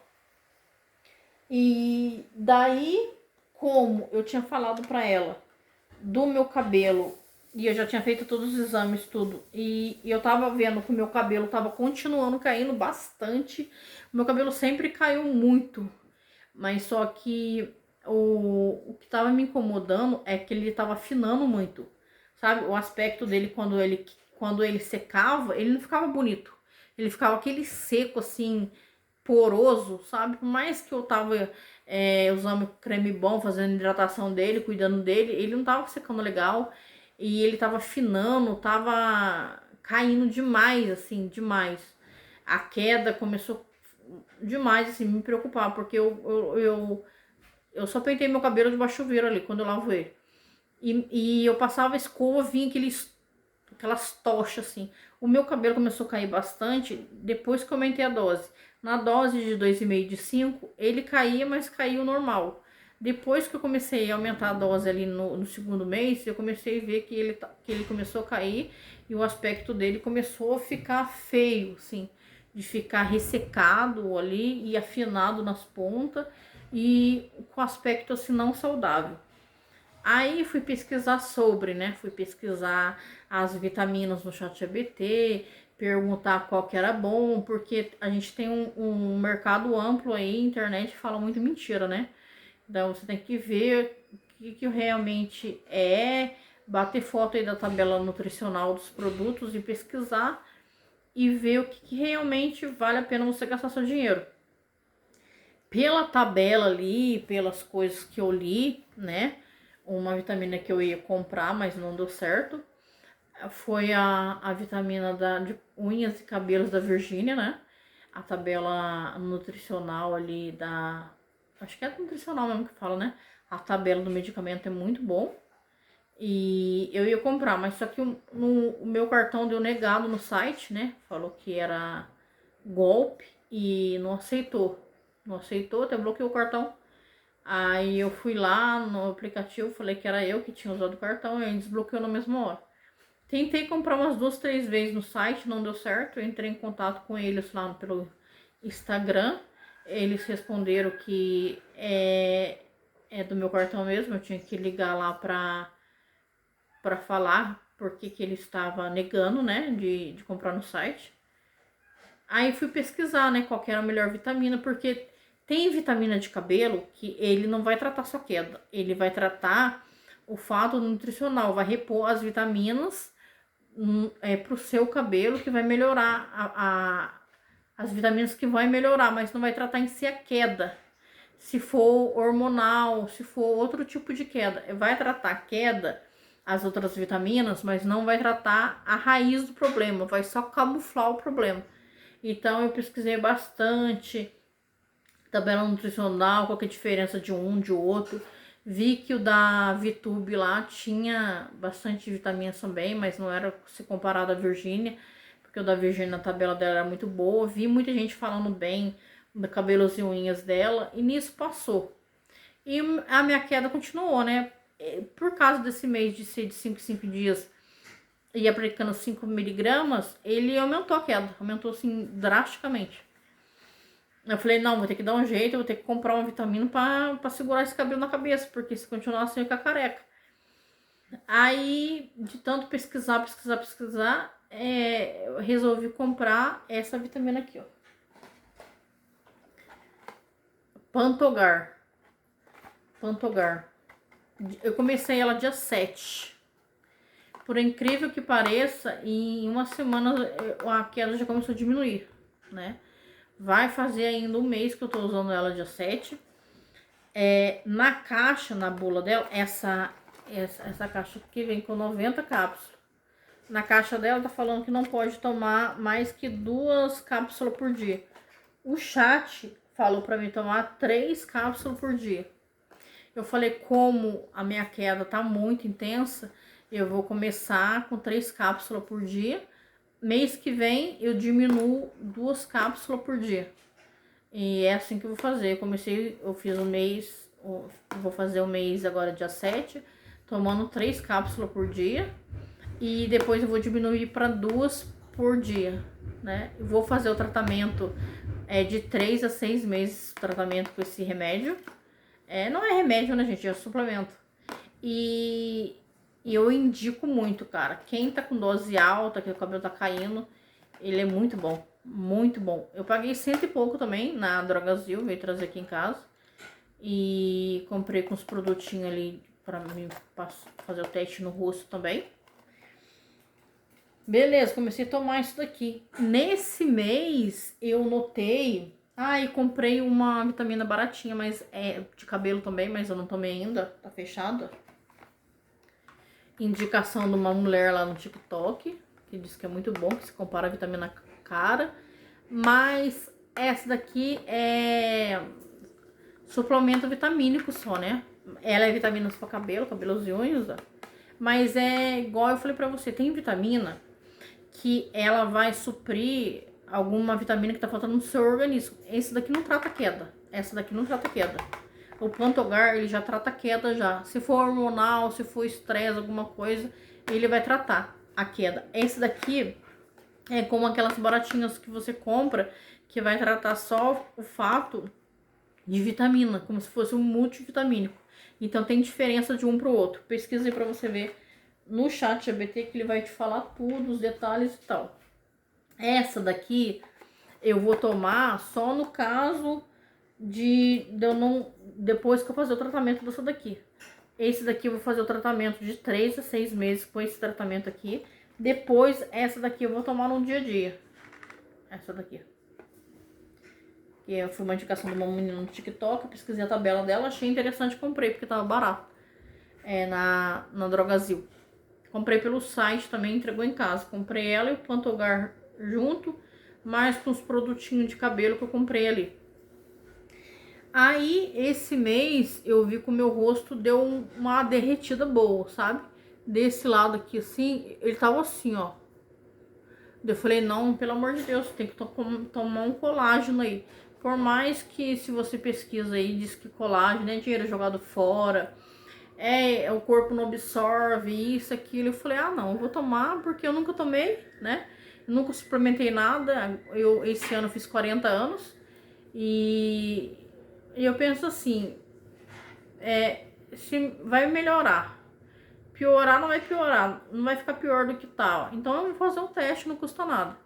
E daí, como eu tinha falado pra ela do meu cabelo, e eu já tinha feito todos os exames, tudo, e eu tava vendo que o meu cabelo tava continuando caindo bastante. O meu cabelo sempre caiu muito, mas só que o que tava me incomodando é que ele tava afinando muito, sabe? O aspecto dele quando ele secava, ele não ficava bonito. Ele ficava aquele seco assim, poroso, sabe? Por mais que eu tava usando creme bom, fazendo hidratação dele, cuidando dele, ele não tava secando legal. E ele tava afinando, tava caindo demais, assim, demais. A queda começou demais, assim, me preocupar, porque eu só pentei meu cabelo de baixo chuveiro ali, quando eu lavo ele. E eu passava a escova, vinha aquelas tochas, assim. O meu cabelo começou a cair bastante depois que eu aumentei a dose. Na dose de 2,5 de 5, ele caía, mas caiu normal. Depois que eu comecei a aumentar a dose ali no segundo mês, eu comecei a ver que ele começou a cair e o aspecto dele começou a ficar feio, assim, de ficar ressecado ali e afinado nas pontas e com aspecto assim não saudável. Aí fui pesquisar sobre, né? Fui pesquisar as vitaminas no ChatGPT, perguntar qual que era bom, porque a gente tem um mercado amplo aí, internet fala muito mentira, né? Então você tem que ver o que realmente bater foto aí da tabela nutricional dos produtos e pesquisar e ver o que realmente vale a pena você gastar seu dinheiro. Pela tabela ali, pelas coisas que eu li, né? Uma vitamina que eu ia comprar, mas não deu certo. Foi a vitamina de unhas e cabelos da Virgínia, né? A tabela nutricional ali da... Acho que é nutricional mesmo que fala, né? A tabela do medicamento é muito bom. E eu ia comprar, mas só que o meu cartão deu negado no site, né? Falou que era golpe e não aceitou. Não aceitou, até bloqueou o cartão. Aí eu fui lá no aplicativo, falei que era eu que tinha usado o cartão e ele desbloqueou na mesma hora. Tentei comprar umas 2, 3 vezes no site, não deu certo. Eu entrei em contato com eles lá pelo Instagram. Eles responderam que é do meu cartão mesmo. Eu tinha que ligar lá pra falar porque que ele estava negando, né, de comprar no site. Aí fui pesquisar, né, qual que era a melhor vitamina, porque tem vitamina de cabelo que ele não vai tratar sua queda, ele vai tratar o fato nutricional, vai repor as vitaminas pro seu cabelo, que vai melhorar as vitaminas que vai melhorar, mas não vai tratar em si a queda. Se for hormonal, se for outro tipo de queda, vai tratar a queda, as outras vitaminas, mas não vai tratar a raiz do problema, vai só camuflar o problema. Então eu pesquisei bastante tabela nutricional, qual que é a diferença de um de outro. Vi que o da Vitube lá tinha bastante vitaminas também, mas não era se comparado à Virgínia, porque o da Virgínia, a tabela dela era muito boa. Vi muita gente falando bem dos cabelos e unhas dela, e nisso passou. E a minha queda continuou, né? Por causa desse mês de ser de 5 em 5 dias e aplicando 5 miligramas, ele aumentou a queda, aumentou assim drasticamente. Eu falei, não, vou ter que dar um jeito, vou ter que comprar uma vitamina pra segurar esse cabelo na cabeça, porque se continuar assim, eu ficar careca. Aí, de tanto pesquisar, eu resolvi comprar essa vitamina aqui, ó. Pantogar. Eu comecei ela dia 7. Por incrível que pareça, em uma semana a queda já começou a diminuir, né? Vai fazer ainda um mês que eu tô usando ela dia 7. Na caixa, na bula dela, essa caixa aqui vem com 90 cápsulas. Na caixa dela tá falando que não pode tomar mais que 2 cápsulas por dia. O chat falou pra mim tomar 3 cápsulas por dia. Eu falei, como a minha queda tá muito intensa, eu vou começar com 3 cápsulas por dia. Mês que vem eu diminuo 2 cápsulas por dia. E é assim que eu vou fazer. Eu fiz um mês, vou fazer o mês agora dia 7, tomando 3 cápsulas por dia. E depois eu vou diminuir para 2 por dia, né? Eu vou fazer o tratamento de 3 a 6 meses, tratamento com esse remédio. Não é remédio, né, gente? É suplemento. E eu indico muito, cara. Quem tá com dose alta, que o cabelo tá caindo, ele é muito bom. Muito bom. Eu paguei 100 e pouco também na Drogazil, veio trazer aqui em casa. E comprei com os produtinhos ali pra mim fazer o teste no rosto também. Beleza, comecei a tomar isso daqui. Nesse mês eu notei... e comprei uma vitamina baratinha, mas é de cabelo também, mas eu não tomei ainda, tá fechada. Indicação de uma mulher lá no TikTok, que diz que é muito bom, que se compara a vitamina cara. Mas essa daqui é suplemento vitamínico só, né? Ela é vitaminas para cabelo, cabelos e unhas, mas é igual eu falei pra você, tem vitamina que ela vai suprir alguma vitamina que tá faltando no seu organismo. Esse daqui não trata queda, essa daqui não trata queda. O Plantogar, ele já trata queda já. Se for hormonal, se for estresse, alguma coisa, ele vai tratar a queda. Esse daqui é como aquelas baratinhas que você compra, que vai tratar só o fato de vitamina, como se fosse um multivitamínico. Então tem diferença de um pro outro. Pesquisa aí pra você ver no chat GPT, que ele vai te falar tudo, os detalhes e tal. Essa daqui eu vou tomar só no caso de eu não... Depois que eu fazer o tratamento dessa daqui. Esse daqui eu vou fazer o tratamento de 3 a 6 meses com esse tratamento aqui. Depois, essa daqui eu vou tomar no dia a dia. Essa daqui. Que foi uma indicação de uma menina no TikTok. Eu pesquisei a tabela dela, achei interessante, comprei, porque tava barato. Na Drogazil. Comprei pelo site também, entregou em casa. Comprei ela e o Plantogar junto, mais com os produtinhos de cabelo que eu comprei ali. Aí, esse mês, eu vi que o meu rosto deu uma derretida boa, sabe? Desse lado aqui, assim, ele tava assim, ó. Eu falei, não, pelo amor de Deus, tem que tomar um colágeno aí. Por mais que, se você pesquisa aí, diz que colágeno é dinheiro jogado fora, o corpo não absorve isso, aquilo. Eu falei, não, eu vou tomar porque eu nunca tomei, né? Eu nunca suplementei nada. Esse ano eu fiz 40 anos e eu penso assim, se vai melhorar. Piorar não vai piorar, não vai ficar pior do que tá. Então eu vou fazer um teste, não custa nada.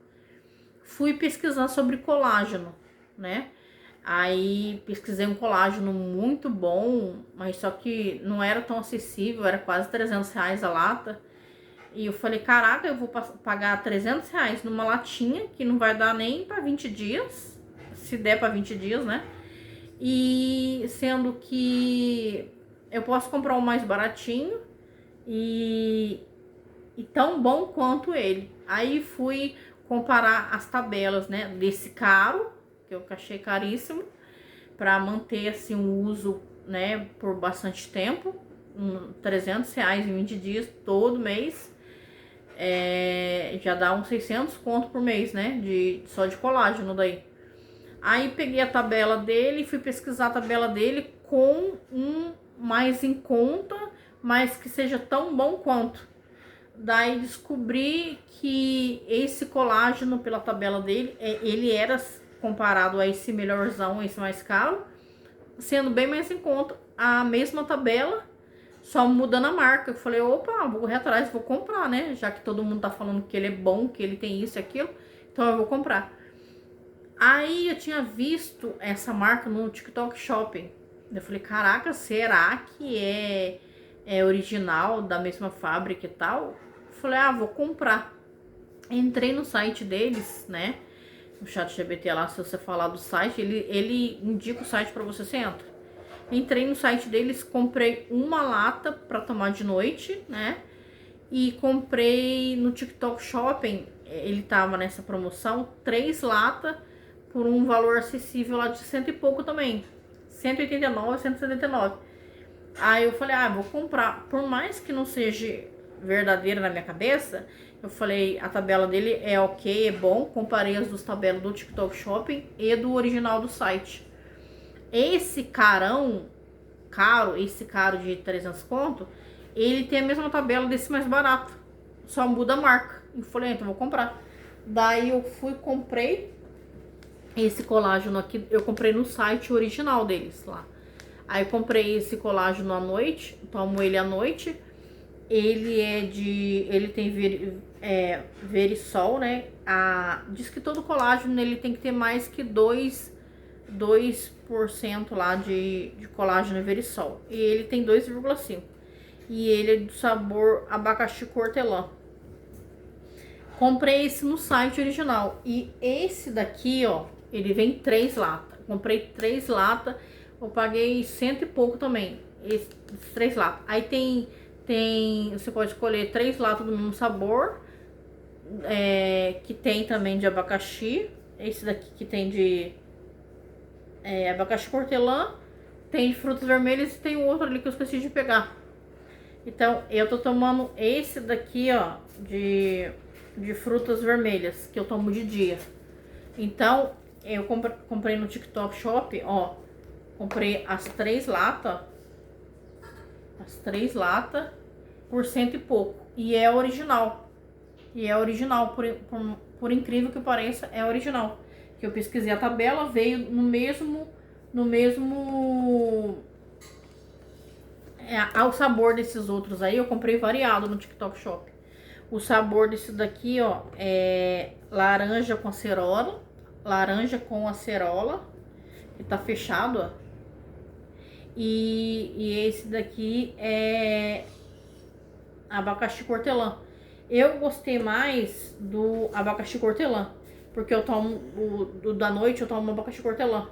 Fui pesquisar sobre colágeno, né? Aí pesquisei um colágeno muito bom, mas só que não era tão acessível, era quase 300 reais a lata. E eu falei, caraca, eu vou pagar 300 reais numa latinha que não vai dar nem para 20 dias, se der para 20 dias, né? E sendo que eu posso comprar um mais baratinho e tão bom quanto ele. Aí fui comparar as tabelas, né, desse caro, que eu achei caríssimo, para manter assim o uso, né, por bastante tempo, 300 reais em 20 dias todo mês. Já dá uns 600 conto por mês, né, só de colágeno daí. Aí peguei a tabela dele, fui pesquisar a tabela dele com um mais em conta, mas que seja tão bom quanto. Daí descobri que esse colágeno, pela tabela dele, ele era comparado a esse melhorzão, esse mais caro, sendo bem mais em conta. A mesma tabela, só mudando a marca. Eu falei, opa, vou correr atrás, vou comprar, né? Já que todo mundo tá falando que ele é bom, que ele tem isso e aquilo, então eu vou comprar. Aí eu tinha visto essa marca no TikTok Shopping. Eu falei, caraca, será que é original, da mesma fábrica e tal? Eu falei, vou comprar. Entrei no site deles, né? No chat GPT lá, se você falar do site, ele indica o site pra você, você entra. Entrei no site deles, comprei uma lata pra tomar de noite, né? E comprei no TikTok Shopping, ele tava nessa promoção, 3 latas por um valor acessível lá de 100 e pouco também. 189, 179. Aí eu falei, vou comprar. Por mais que não seja verdadeira na minha cabeça, eu falei, a tabela dele é ok, é bom. Comparei as duas tabelas do TikTok Shopping e do original do site. Esse esse caro de 300 conto, ele tem a mesma tabela desse mais barato, só muda a marca. Eu falei, então vou comprar. Daí eu fui, comprei esse colágeno aqui, eu comprei no site original deles lá. Aí eu comprei esse colágeno à noite, tomo ele à noite. Ele tem Verisol, né? Diz que todo colágeno ele tem que ter mais que 2% lá de colágeno e Verisol. E ele tem 2,5. E ele é do sabor abacaxi hortelã. Comprei esse no site original. E esse daqui, ó, ele vem 3 latas. Comprei 3 latas. Eu paguei 100 e pouco também. Esses 3 latas. Aí você pode escolher 3 latas do mesmo sabor. Que tem também de abacaxi. Esse daqui que tem de abacaxi hortelã. Tem de frutas vermelhas e tem o outro ali que eu esqueci de pegar. Então, eu tô tomando esse daqui, ó, de frutas vermelhas, que eu tomo de dia. Então, eu comprei no TikTok Shop, ó. Comprei as 3 latas. As 3 latas por 100 e pouco. E é original. Por incrível que pareça, é original. Que eu pesquisei a tabela, veio no mesmo ao sabor desses outros aí. Eu comprei variado no TikTok Shop. O sabor desse daqui, ó, é laranja com acerola. Laranja com acerola. Que tá fechado, ó. E esse daqui é abacaxi hortelã. Eu gostei mais do abacaxi hortelã, porque eu tomo o da noite, eu tomo abacaxi hortelã.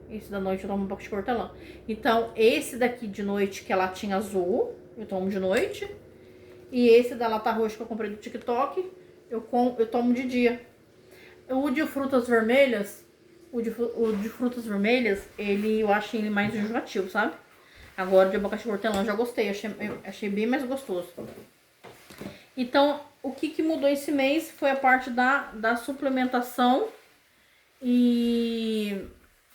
Esse da noite eu tomo abacaxi hortelã. Então, esse daqui de noite, que é latinha azul, eu tomo de noite. E esse da lata roxa que eu comprei do TikTok, eu tomo de dia. O de frutas vermelhas, eu achei ele mais enjoativo, sabe? Agora, de abacaxi hortelã, eu já gostei. Achei bem mais gostoso. Então, o que mudou esse mês foi a parte da suplementação. E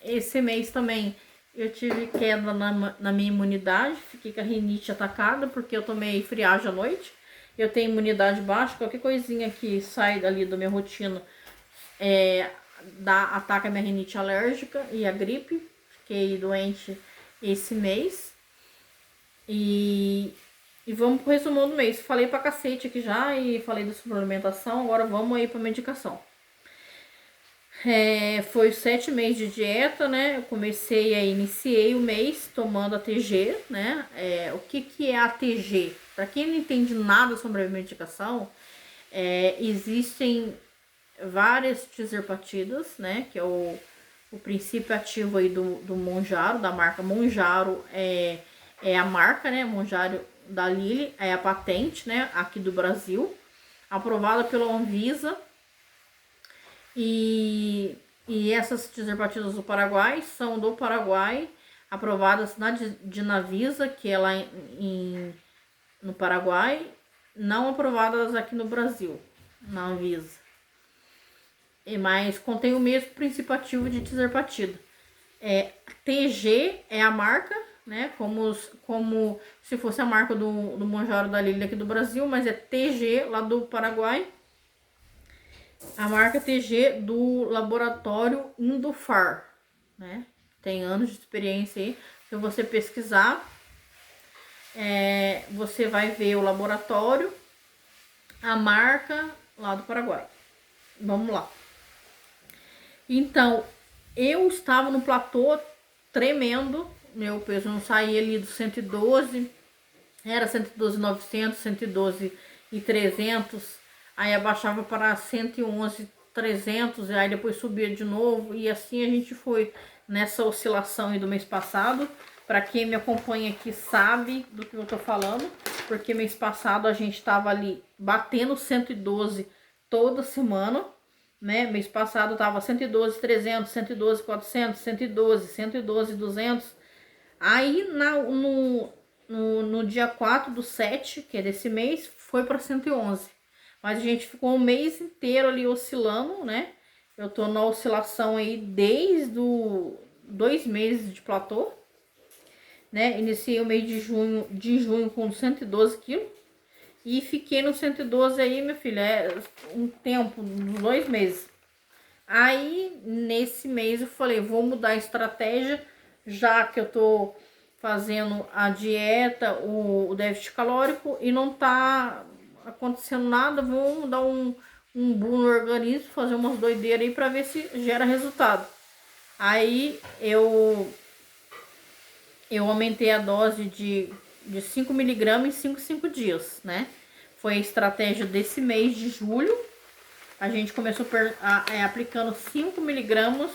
esse mês também eu tive queda na minha imunidade. Fiquei com a rinite atacada, porque eu tomei friagem à noite. Eu tenho imunidade baixa. Qualquer coisinha que sai dali da minha rotina ataca a minha rinite alérgica e a gripe. Fiquei doente esse mês. E vamos pro resumão do mês. Falei pra cacete aqui já e falei da suplementação. Agora vamos aí pra medicação. Foi 7 meses de dieta, né? Eu iniciei o mês tomando a TG, né? O que é a TG? Pra quem não entende nada sobre a medicação, existem várias tizerpatidas, né? Que é o princípio ativo aí do Mounjaro, da marca Mounjaro, é a marca, né? Mounjaro da Lilly, é a patente, né? Aqui do Brasil, aprovada pela Anvisa. E essas tizerpatidas do Paraguai são do Paraguai, aprovadas na Dinavisa, que é lá no Paraguai, não aprovadas aqui no Brasil, na Anvisa. Mas contém o mesmo princípio ativo de tizerpatida. TG é a marca, né? Como se fosse a marca do Mounjaro da Lilly aqui do Brasil, mas é TG lá do Paraguai. A marca TG do laboratório Indufar, né? Tem anos de experiência aí. Se você pesquisar, você vai ver o laboratório, a marca lá do Paraguai. Vamos lá. Então, eu estava no platô tremendo. Meu peso não saía ali do 112. Era 112.900, 112.300. Aí abaixava para 111.300, e aí depois subia de novo. E assim a gente foi nessa oscilação aí do mês passado. Para quem me acompanha aqui sabe do que eu tô falando. Porque mês passado a gente tava ali batendo 112 toda semana, né? Mês passado tava 112.300, 112.400, 112.200. Aí no dia 4/7, que é desse mês, foi para 111. Mas a gente ficou um mês inteiro ali oscilando, né? Eu tô na oscilação aí desde 2 meses de platô, né? Iniciei o mês de junho com 112 quilos. E fiquei no 112 aí, minha filha, um tempo, uns 2 meses. Aí, nesse mês, eu falei, vou mudar a estratégia, já que eu tô fazendo a dieta, o déficit calórico, e não tá acontecendo nada, vou dar um boom no organismo, fazer umas doideiras aí pra ver se gera resultado. Aí, eu aumentei a dose de 5 miligramas em 5 dias, né? Foi a estratégia desse mês de julho. A gente começou aplicando 5 miligramas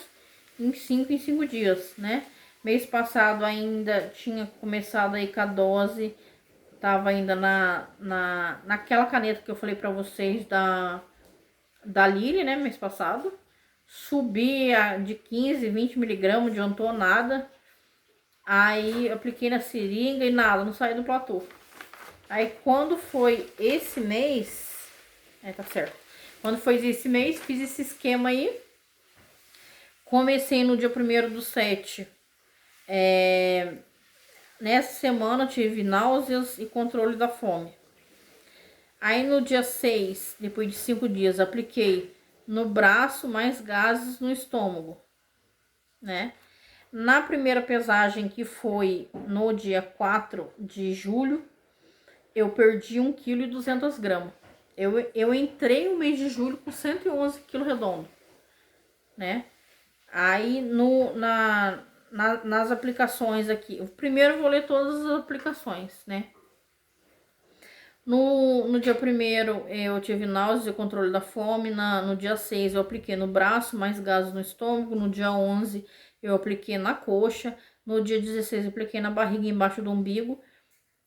em 5 dias, né? Mês passado ainda tinha começado aí com a dose, tava ainda naquela caneta que eu falei pra vocês da Lily, né? Mês passado. Subi de 15, 20 miligramas, adiantou nada. Aí apliquei na seringa e nada, não saí do platô. Aí quando foi esse mês, tá certo. Quando foi esse mês, fiz esse esquema aí. Comecei no dia 1/7. Nessa semana eu tive náuseas e controle da fome. Aí no dia 6, depois de 5 dias, apliquei no braço mais gases no estômago, né? Na primeira pesagem, que foi no dia 4 de julho, eu perdi 1,2 kg. Eu entrei o mês de julho com 111 kg redondo, né? Aí nas aplicações aqui, primeiro eu vou ler todas as aplicações, né? No dia 1º eu tive náuseas e controle da fome. No dia 6 eu apliquei no braço, mais gases no estômago. No dia 11 eu apliquei na coxa. No dia 16 eu apliquei na barriga, embaixo do umbigo.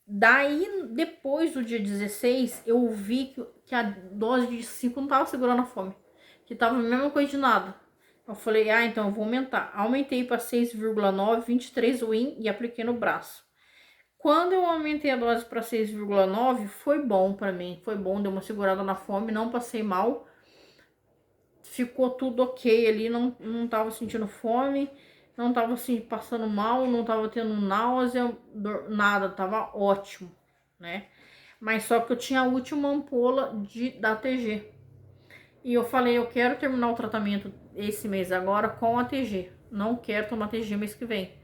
Daí, depois do dia 16, eu vi que a dose de 5 não tava segurando a fome. Que tava a mesma coisa de nada. Eu falei, então eu vou aumentar. Aumentei para 6,9, 23 win e apliquei no braço. Quando eu aumentei a dose para 6,9, foi bom para mim. Foi bom, deu uma segurada na fome, não passei mal. Ficou tudo ok ali, não tava sentindo fome, não tava assim, passando mal, não tava tendo náusea, nada, tava ótimo, né? Mas só que eu tinha a última ampola da TG. E eu falei, eu quero terminar o tratamento esse mês agora com a TG. Não quero tomar TG mês que vem.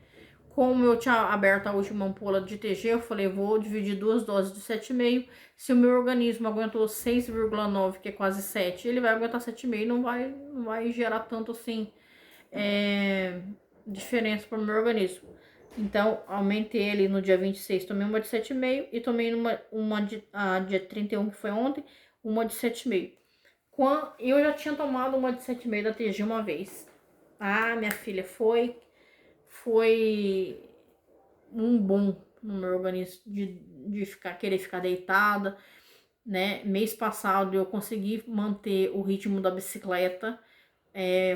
Como eu tinha aberto a última ampola de TG, eu falei, vou dividir 2 doses de 7,5. Se o meu organismo aguentou 6,9, que é quase 7, ele vai aguentar 7,5, não vai gerar tanto assim diferença para o meu organismo. Então, aumentei ele no dia 26, tomei uma de 7,5 e tomei dia 31, que foi ontem, uma de 7,5. Eu já tinha tomado uma de 7,5 da TG uma vez. Minha filha, foi um boom no meu organismo de querer ficar deitada, né? Mês passado eu consegui manter o ritmo da bicicleta,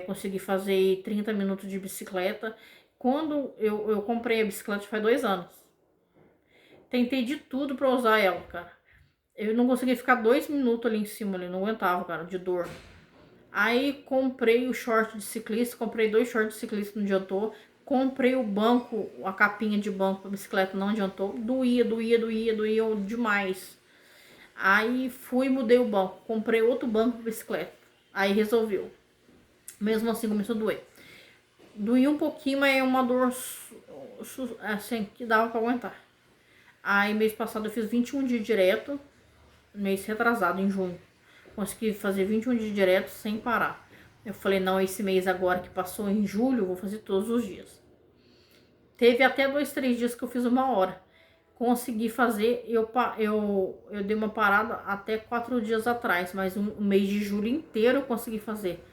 consegui fazer 30 minutos de bicicleta. Quando eu comprei a bicicleta faz 2 anos, tentei de tudo pra usar ela, cara. Eu não conseguia ficar 2 minutos ali em cima, ali, não aguentava, cara, de dor. Aí comprei o short de ciclista, comprei 2 shorts de ciclista, não adiantou. Comprei o banco, a capinha de banco pra bicicleta, não adiantou. Doía demais. Aí fui e mudei o banco. Comprei outro banco pra bicicleta. Aí resolveu. Mesmo assim começou a doer. Doía um pouquinho, mas é uma dor assim, que dava pra aguentar. Aí mês passado eu fiz 21 dias direto. Mês retrasado, em junho. Consegui fazer 21 dias direto sem parar. Eu falei, não, esse mês agora que passou em julho, eu vou fazer todos os dias. Teve até 2, 3 dias que eu fiz 1 hora. Consegui fazer, eu dei uma parada até 4 dias atrás, mas um mês de julho inteiro eu consegui fazer.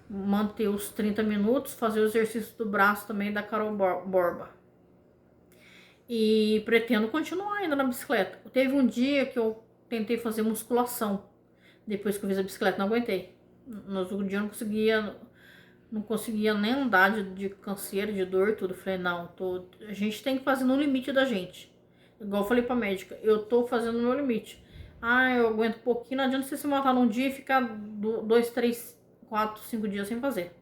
Manter os 30 minutos, fazer o exercício do braço também da Carol Borba. E pretendo continuar ainda na bicicleta. Teve um dia que eu tentei fazer musculação. Depois que eu fiz a bicicleta, não aguentei. Nos outros dias eu não conseguia nem andar de canseira, de dor, tudo. Falei, não, a gente tem que fazer no limite da gente. igual eu falei pra médica, eu tô fazendo o meu limite. Ah, eu aguento um pouquinho, não adianta você se matar num dia e ficar 2, 3, 4, 5 dias sem fazer.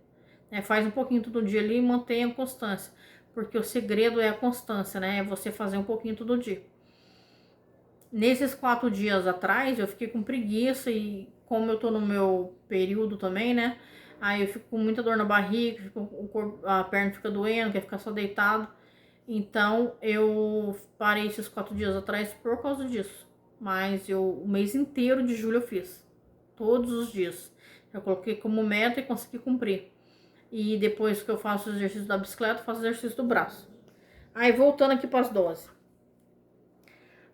Faz um pouquinho todo dia ali e mantenha a constância. Porque o segredo é a constância, né? É você fazer um pouquinho todo dia. Nesses 4 dias atrás, eu fiquei com preguiça e como eu tô no meu período também, né? Aí eu fico com muita dor na barriga, a perna fica doendo, quer ficar só deitado. Então eu parei esses 4 dias atrás por causa disso. Mas o mês inteiro de julho eu fiz. Todos os dias. Eu coloquei como meta e consegui cumprir. E depois que eu faço o exercício da bicicleta, eu faço o exercício do braço. Aí voltando aqui para as doses.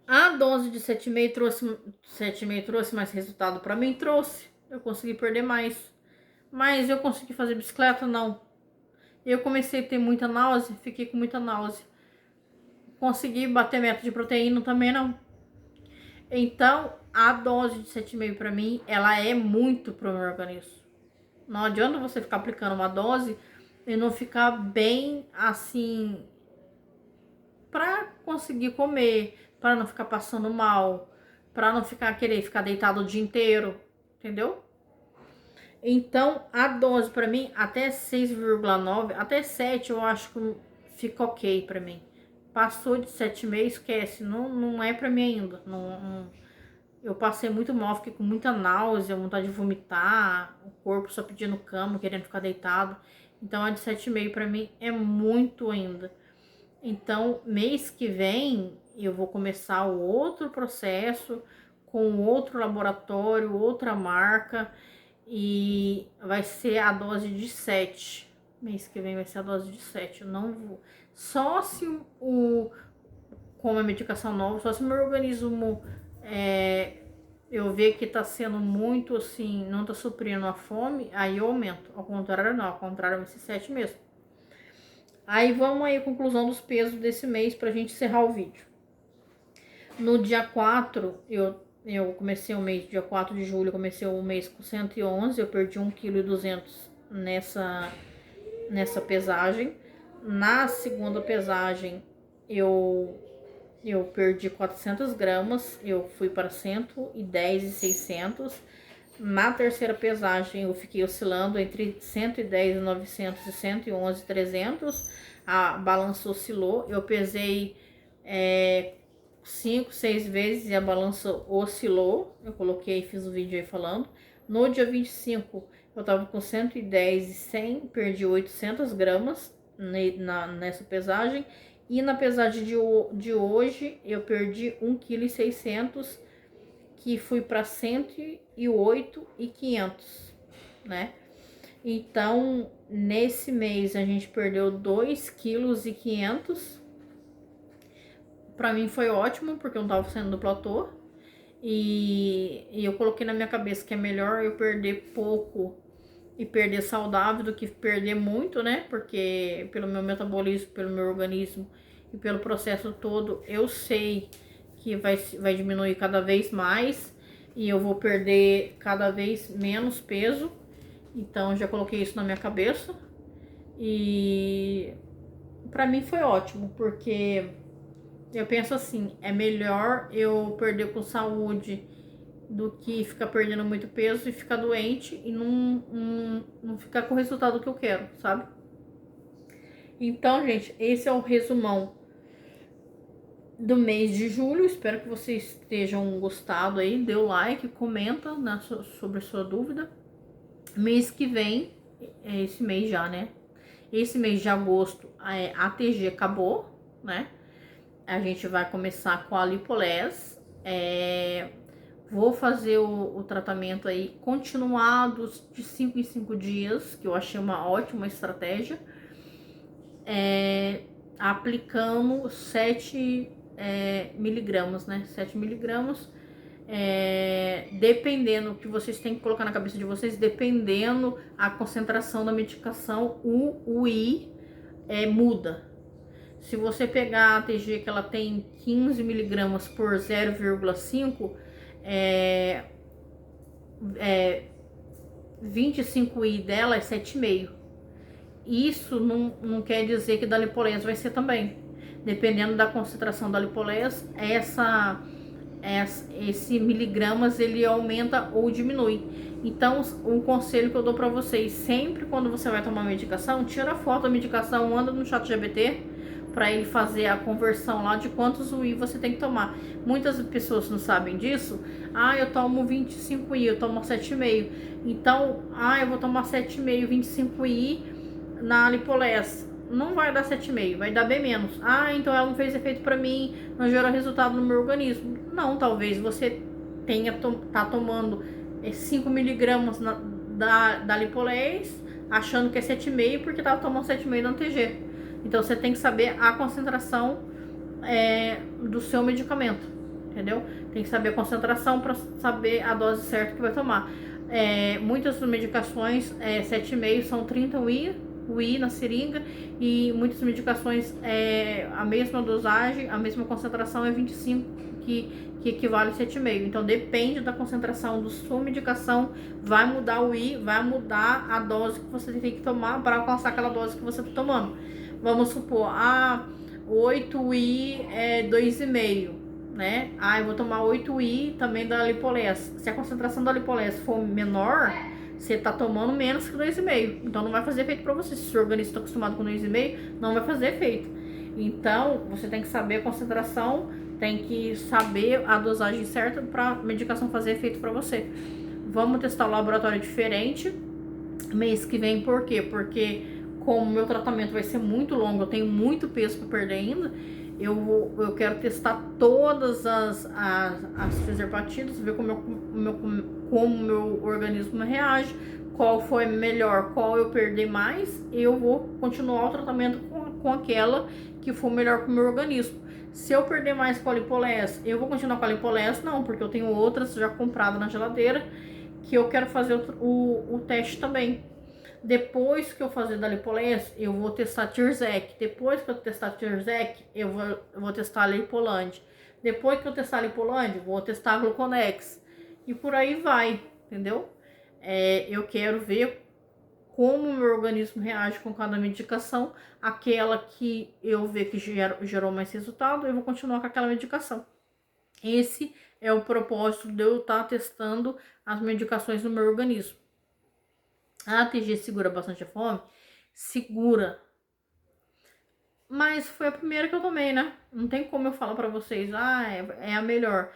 A dose de 7,5 trouxe mais resultado para mim? Trouxe. Eu consegui perder mais. Mas eu consegui fazer bicicleta? Não. Eu comecei a ter muita náusea, fiquei com muita náusea. Consegui bater meta de proteína também? Não. Então, a dose de 7,5 para mim, ela é muito pro meu organismo. Não adianta você ficar aplicando uma dose e não ficar bem assim para conseguir comer, para não ficar passando mal, para não querer ficar deitado o dia inteiro, entendeu? Então, a dose para mim até 6,9, até 7 eu acho que fica ok para mim. Passou de 7,5, esquece, não é para mim ainda. Eu passei muito mal, fiquei com muita náusea, vontade de vomitar, o corpo só pedindo cama, querendo ficar deitado. Então, a de 7,5 para mim é muito ainda. Então, mês que vem, eu vou começar o outro processo com outro laboratório, outra marca, e vai ser a dose de 7. Mês que vem vai ser a dose de 7. Eu não vou. Só se como a medicação nova, só se o meu organismo eu ver que tá sendo muito assim, não tá suprindo a fome, aí eu aumento. Ao contrário, não, ao contrário, vai ser 7 mesmo. Aí vamos aí a conclusão dos pesos desse mês pra gente encerrar o vídeo. No dia 4, eu comecei o mês, dia 4 de julho, eu comecei o mês com 111, eu perdi 1,2 kg nessa pesagem. Na segunda pesagem, eu perdi 400 gramas, eu fui para 110,600. Na terceira pesagem, eu fiquei oscilando entre 110,900 e 111,300. A balança oscilou. Eu pesei 5, 6 vezes e a balança oscilou. Eu coloquei, fiz o vídeo aí falando. No dia 25, eu tava com 110,100, perdi 800 gramas nessa pesagem. E na pesagem de hoje, eu perdi 1,6 kg, que fui para 108,500, né? Então, nesse mês a gente perdeu 2,5 kg. Para mim foi ótimo, porque eu não tava saindo do platô. E eu coloquei na minha cabeça que é melhor eu perder pouco e perder saudável do que perder muito, né? Porque pelo meu metabolismo, pelo meu organismo e pelo processo todo, eu sei que vai diminuir cada vez mais e eu vou perder cada vez menos peso. Então já coloquei isso na minha cabeça e pra mim foi ótimo, porque eu penso assim, é melhor eu perder com saúde do que ficar perdendo muito peso e ficar doente e não ficar com o resultado que eu quero, sabe? Então, gente, esse é o resumão do mês de julho. Espero que vocês tenham gostado aí. Dê o like, comenta sobre a sua dúvida. Mês que vem, é esse mês já, né? Esse mês de agosto, a ATG acabou, né? A gente vai começar com a Lipolés. Vou fazer o tratamento aí continuado de 5 em 5 dias, que eu achei uma ótima estratégia. Aplicando 7 miligramas, né? 7 miligramas. Dependendo, que vocês têm que colocar na cabeça de vocês, dependendo a concentração da medicação, o UI muda. Se você pegar a ATG que ela tem 15 miligramas por 0,5, 25I dela é 7,5. Isso não quer dizer que da Lipolens vai ser também. dependendo da concentração da lipolés, esse miligramas ele aumenta ou diminui. Então, um conselho que eu dou para vocês, sempre quando você vai tomar medicação, tira a foto da medicação, manda no ChatGPT para ele fazer a conversão lá de quantos UI você tem que tomar. Muitas pessoas não sabem disso. Ah, eu tomo 25 UI, eu tomo 7,5. Então, eu vou tomar 7,5, 25 UI na lipolés. Não vai dar 7,5, vai dar bem menos. Então ela não fez efeito para mim, não gerou resultado no meu organismo. Não, talvez você tá tomando 5 miligramas da lipolés, achando que é 7,5 porque tava tomando 7,5 no TG. Então você tem que saber a concentração do seu medicamento, entendeu? Tem que saber a concentração para saber a dose certa que vai tomar. Muitas medicações 7,5 são 30 UI na seringa, e muitas medicações a mesma dosagem, a mesma concentração é 25, que equivale a 7,5. Então depende da concentração da sua medicação, vai mudar o UI, vai mudar a dose que você tem que tomar para alcançar aquela dose que você está tomando. Vamos supor, 8 UI é 2,5, né? Eu vou tomar 8 UI também da lipolés. Se a concentração da lipolés for menor, você tá tomando menos que 2,5. Então não vai fazer efeito para você. Se o seu organismo está acostumado com 2,5, não vai fazer efeito. Então você tem que saber a concentração, tem que saber a dosagem certa para a medicação fazer efeito para você. Vamos testar o laboratório diferente mês que vem, por quê? Porque como o meu tratamento vai ser muito longo, eu tenho muito peso para perder ainda, eu quero testar todas as fisiopatias, ver como o meu organismo reage, qual foi melhor, qual eu perder mais, eu vou continuar o tratamento com aquela que for melhor para o meu organismo. Se eu perder mais com a lipolés, eu vou continuar com a lipolés? Não, porque eu tenho outras já compradas na geladeira, que eu quero fazer o teste também. Depois que eu fazer da lipolés, eu vou testar Tirzec. Depois que eu testar Tirzec, eu vou testar a Lipoland. Depois que eu testar a Lipoland, vou testar a Gluconex. E por aí vai, entendeu? Eu quero ver como o meu organismo reage com cada medicação. Aquela que eu ver que gerou mais resultado, eu vou continuar com aquela medicação. Esse é o propósito de eu estar testando as medicações no meu organismo. A ATG segura bastante a fome? Segura. Mas foi a primeira que eu tomei, né? Não tem como eu falar pra vocês, é a melhor.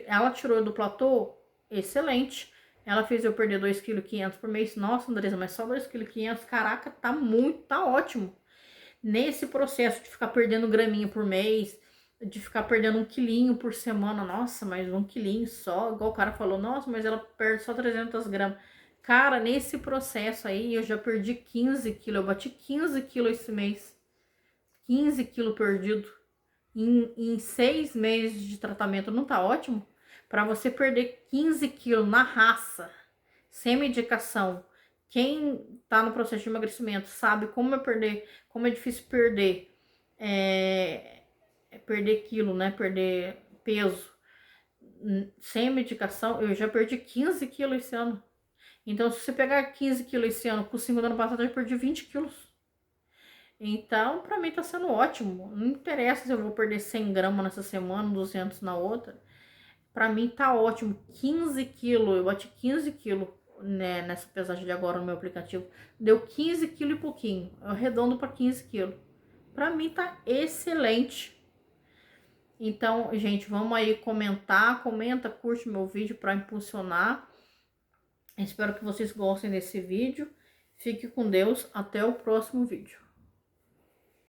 Ela tirou do platô, excelente. Ela fez eu perder 2,5 kg por mês. Nossa, Andresa, mas só 2,5 kg, caraca, tá ótimo. Nesse processo de ficar perdendo graminha por mês, de ficar perdendo 1 quilinho por semana, nossa, mas 1 quilinho só, igual o cara falou, nossa, mas ela perde só 300 gramas. Cara, nesse processo aí, eu já perdi 15 quilos. Eu bati 15 quilos esse mês. 15 quilos perdido. Em 6 meses de tratamento, não tá ótimo? Para você perder 15 quilos na raça, sem medicação. Quem tá no processo de emagrecimento sabe como é difícil perder. Perder quilo, né? Perder peso. Sem medicação, eu já perdi 15 quilos esse ano. Então, se você pegar 15 quilos esse ano, com 5 do ano passado, eu já perdi 20 quilos. Então, pra mim tá sendo ótimo. Não interessa se eu vou perder 100 gramas nessa semana, 200 na outra. Pra mim tá ótimo. 15 quilos, eu bati 15 quilos, né, nessa pesagem de agora no meu aplicativo. Deu 15 quilos e pouquinho. Eu arredondo pra 15 quilos. Pra mim tá excelente. Então, gente, vamos aí comentar. Comenta, curte meu vídeo pra impulsionar. Espero que vocês gostem desse vídeo. Fique com Deus. Até o próximo vídeo.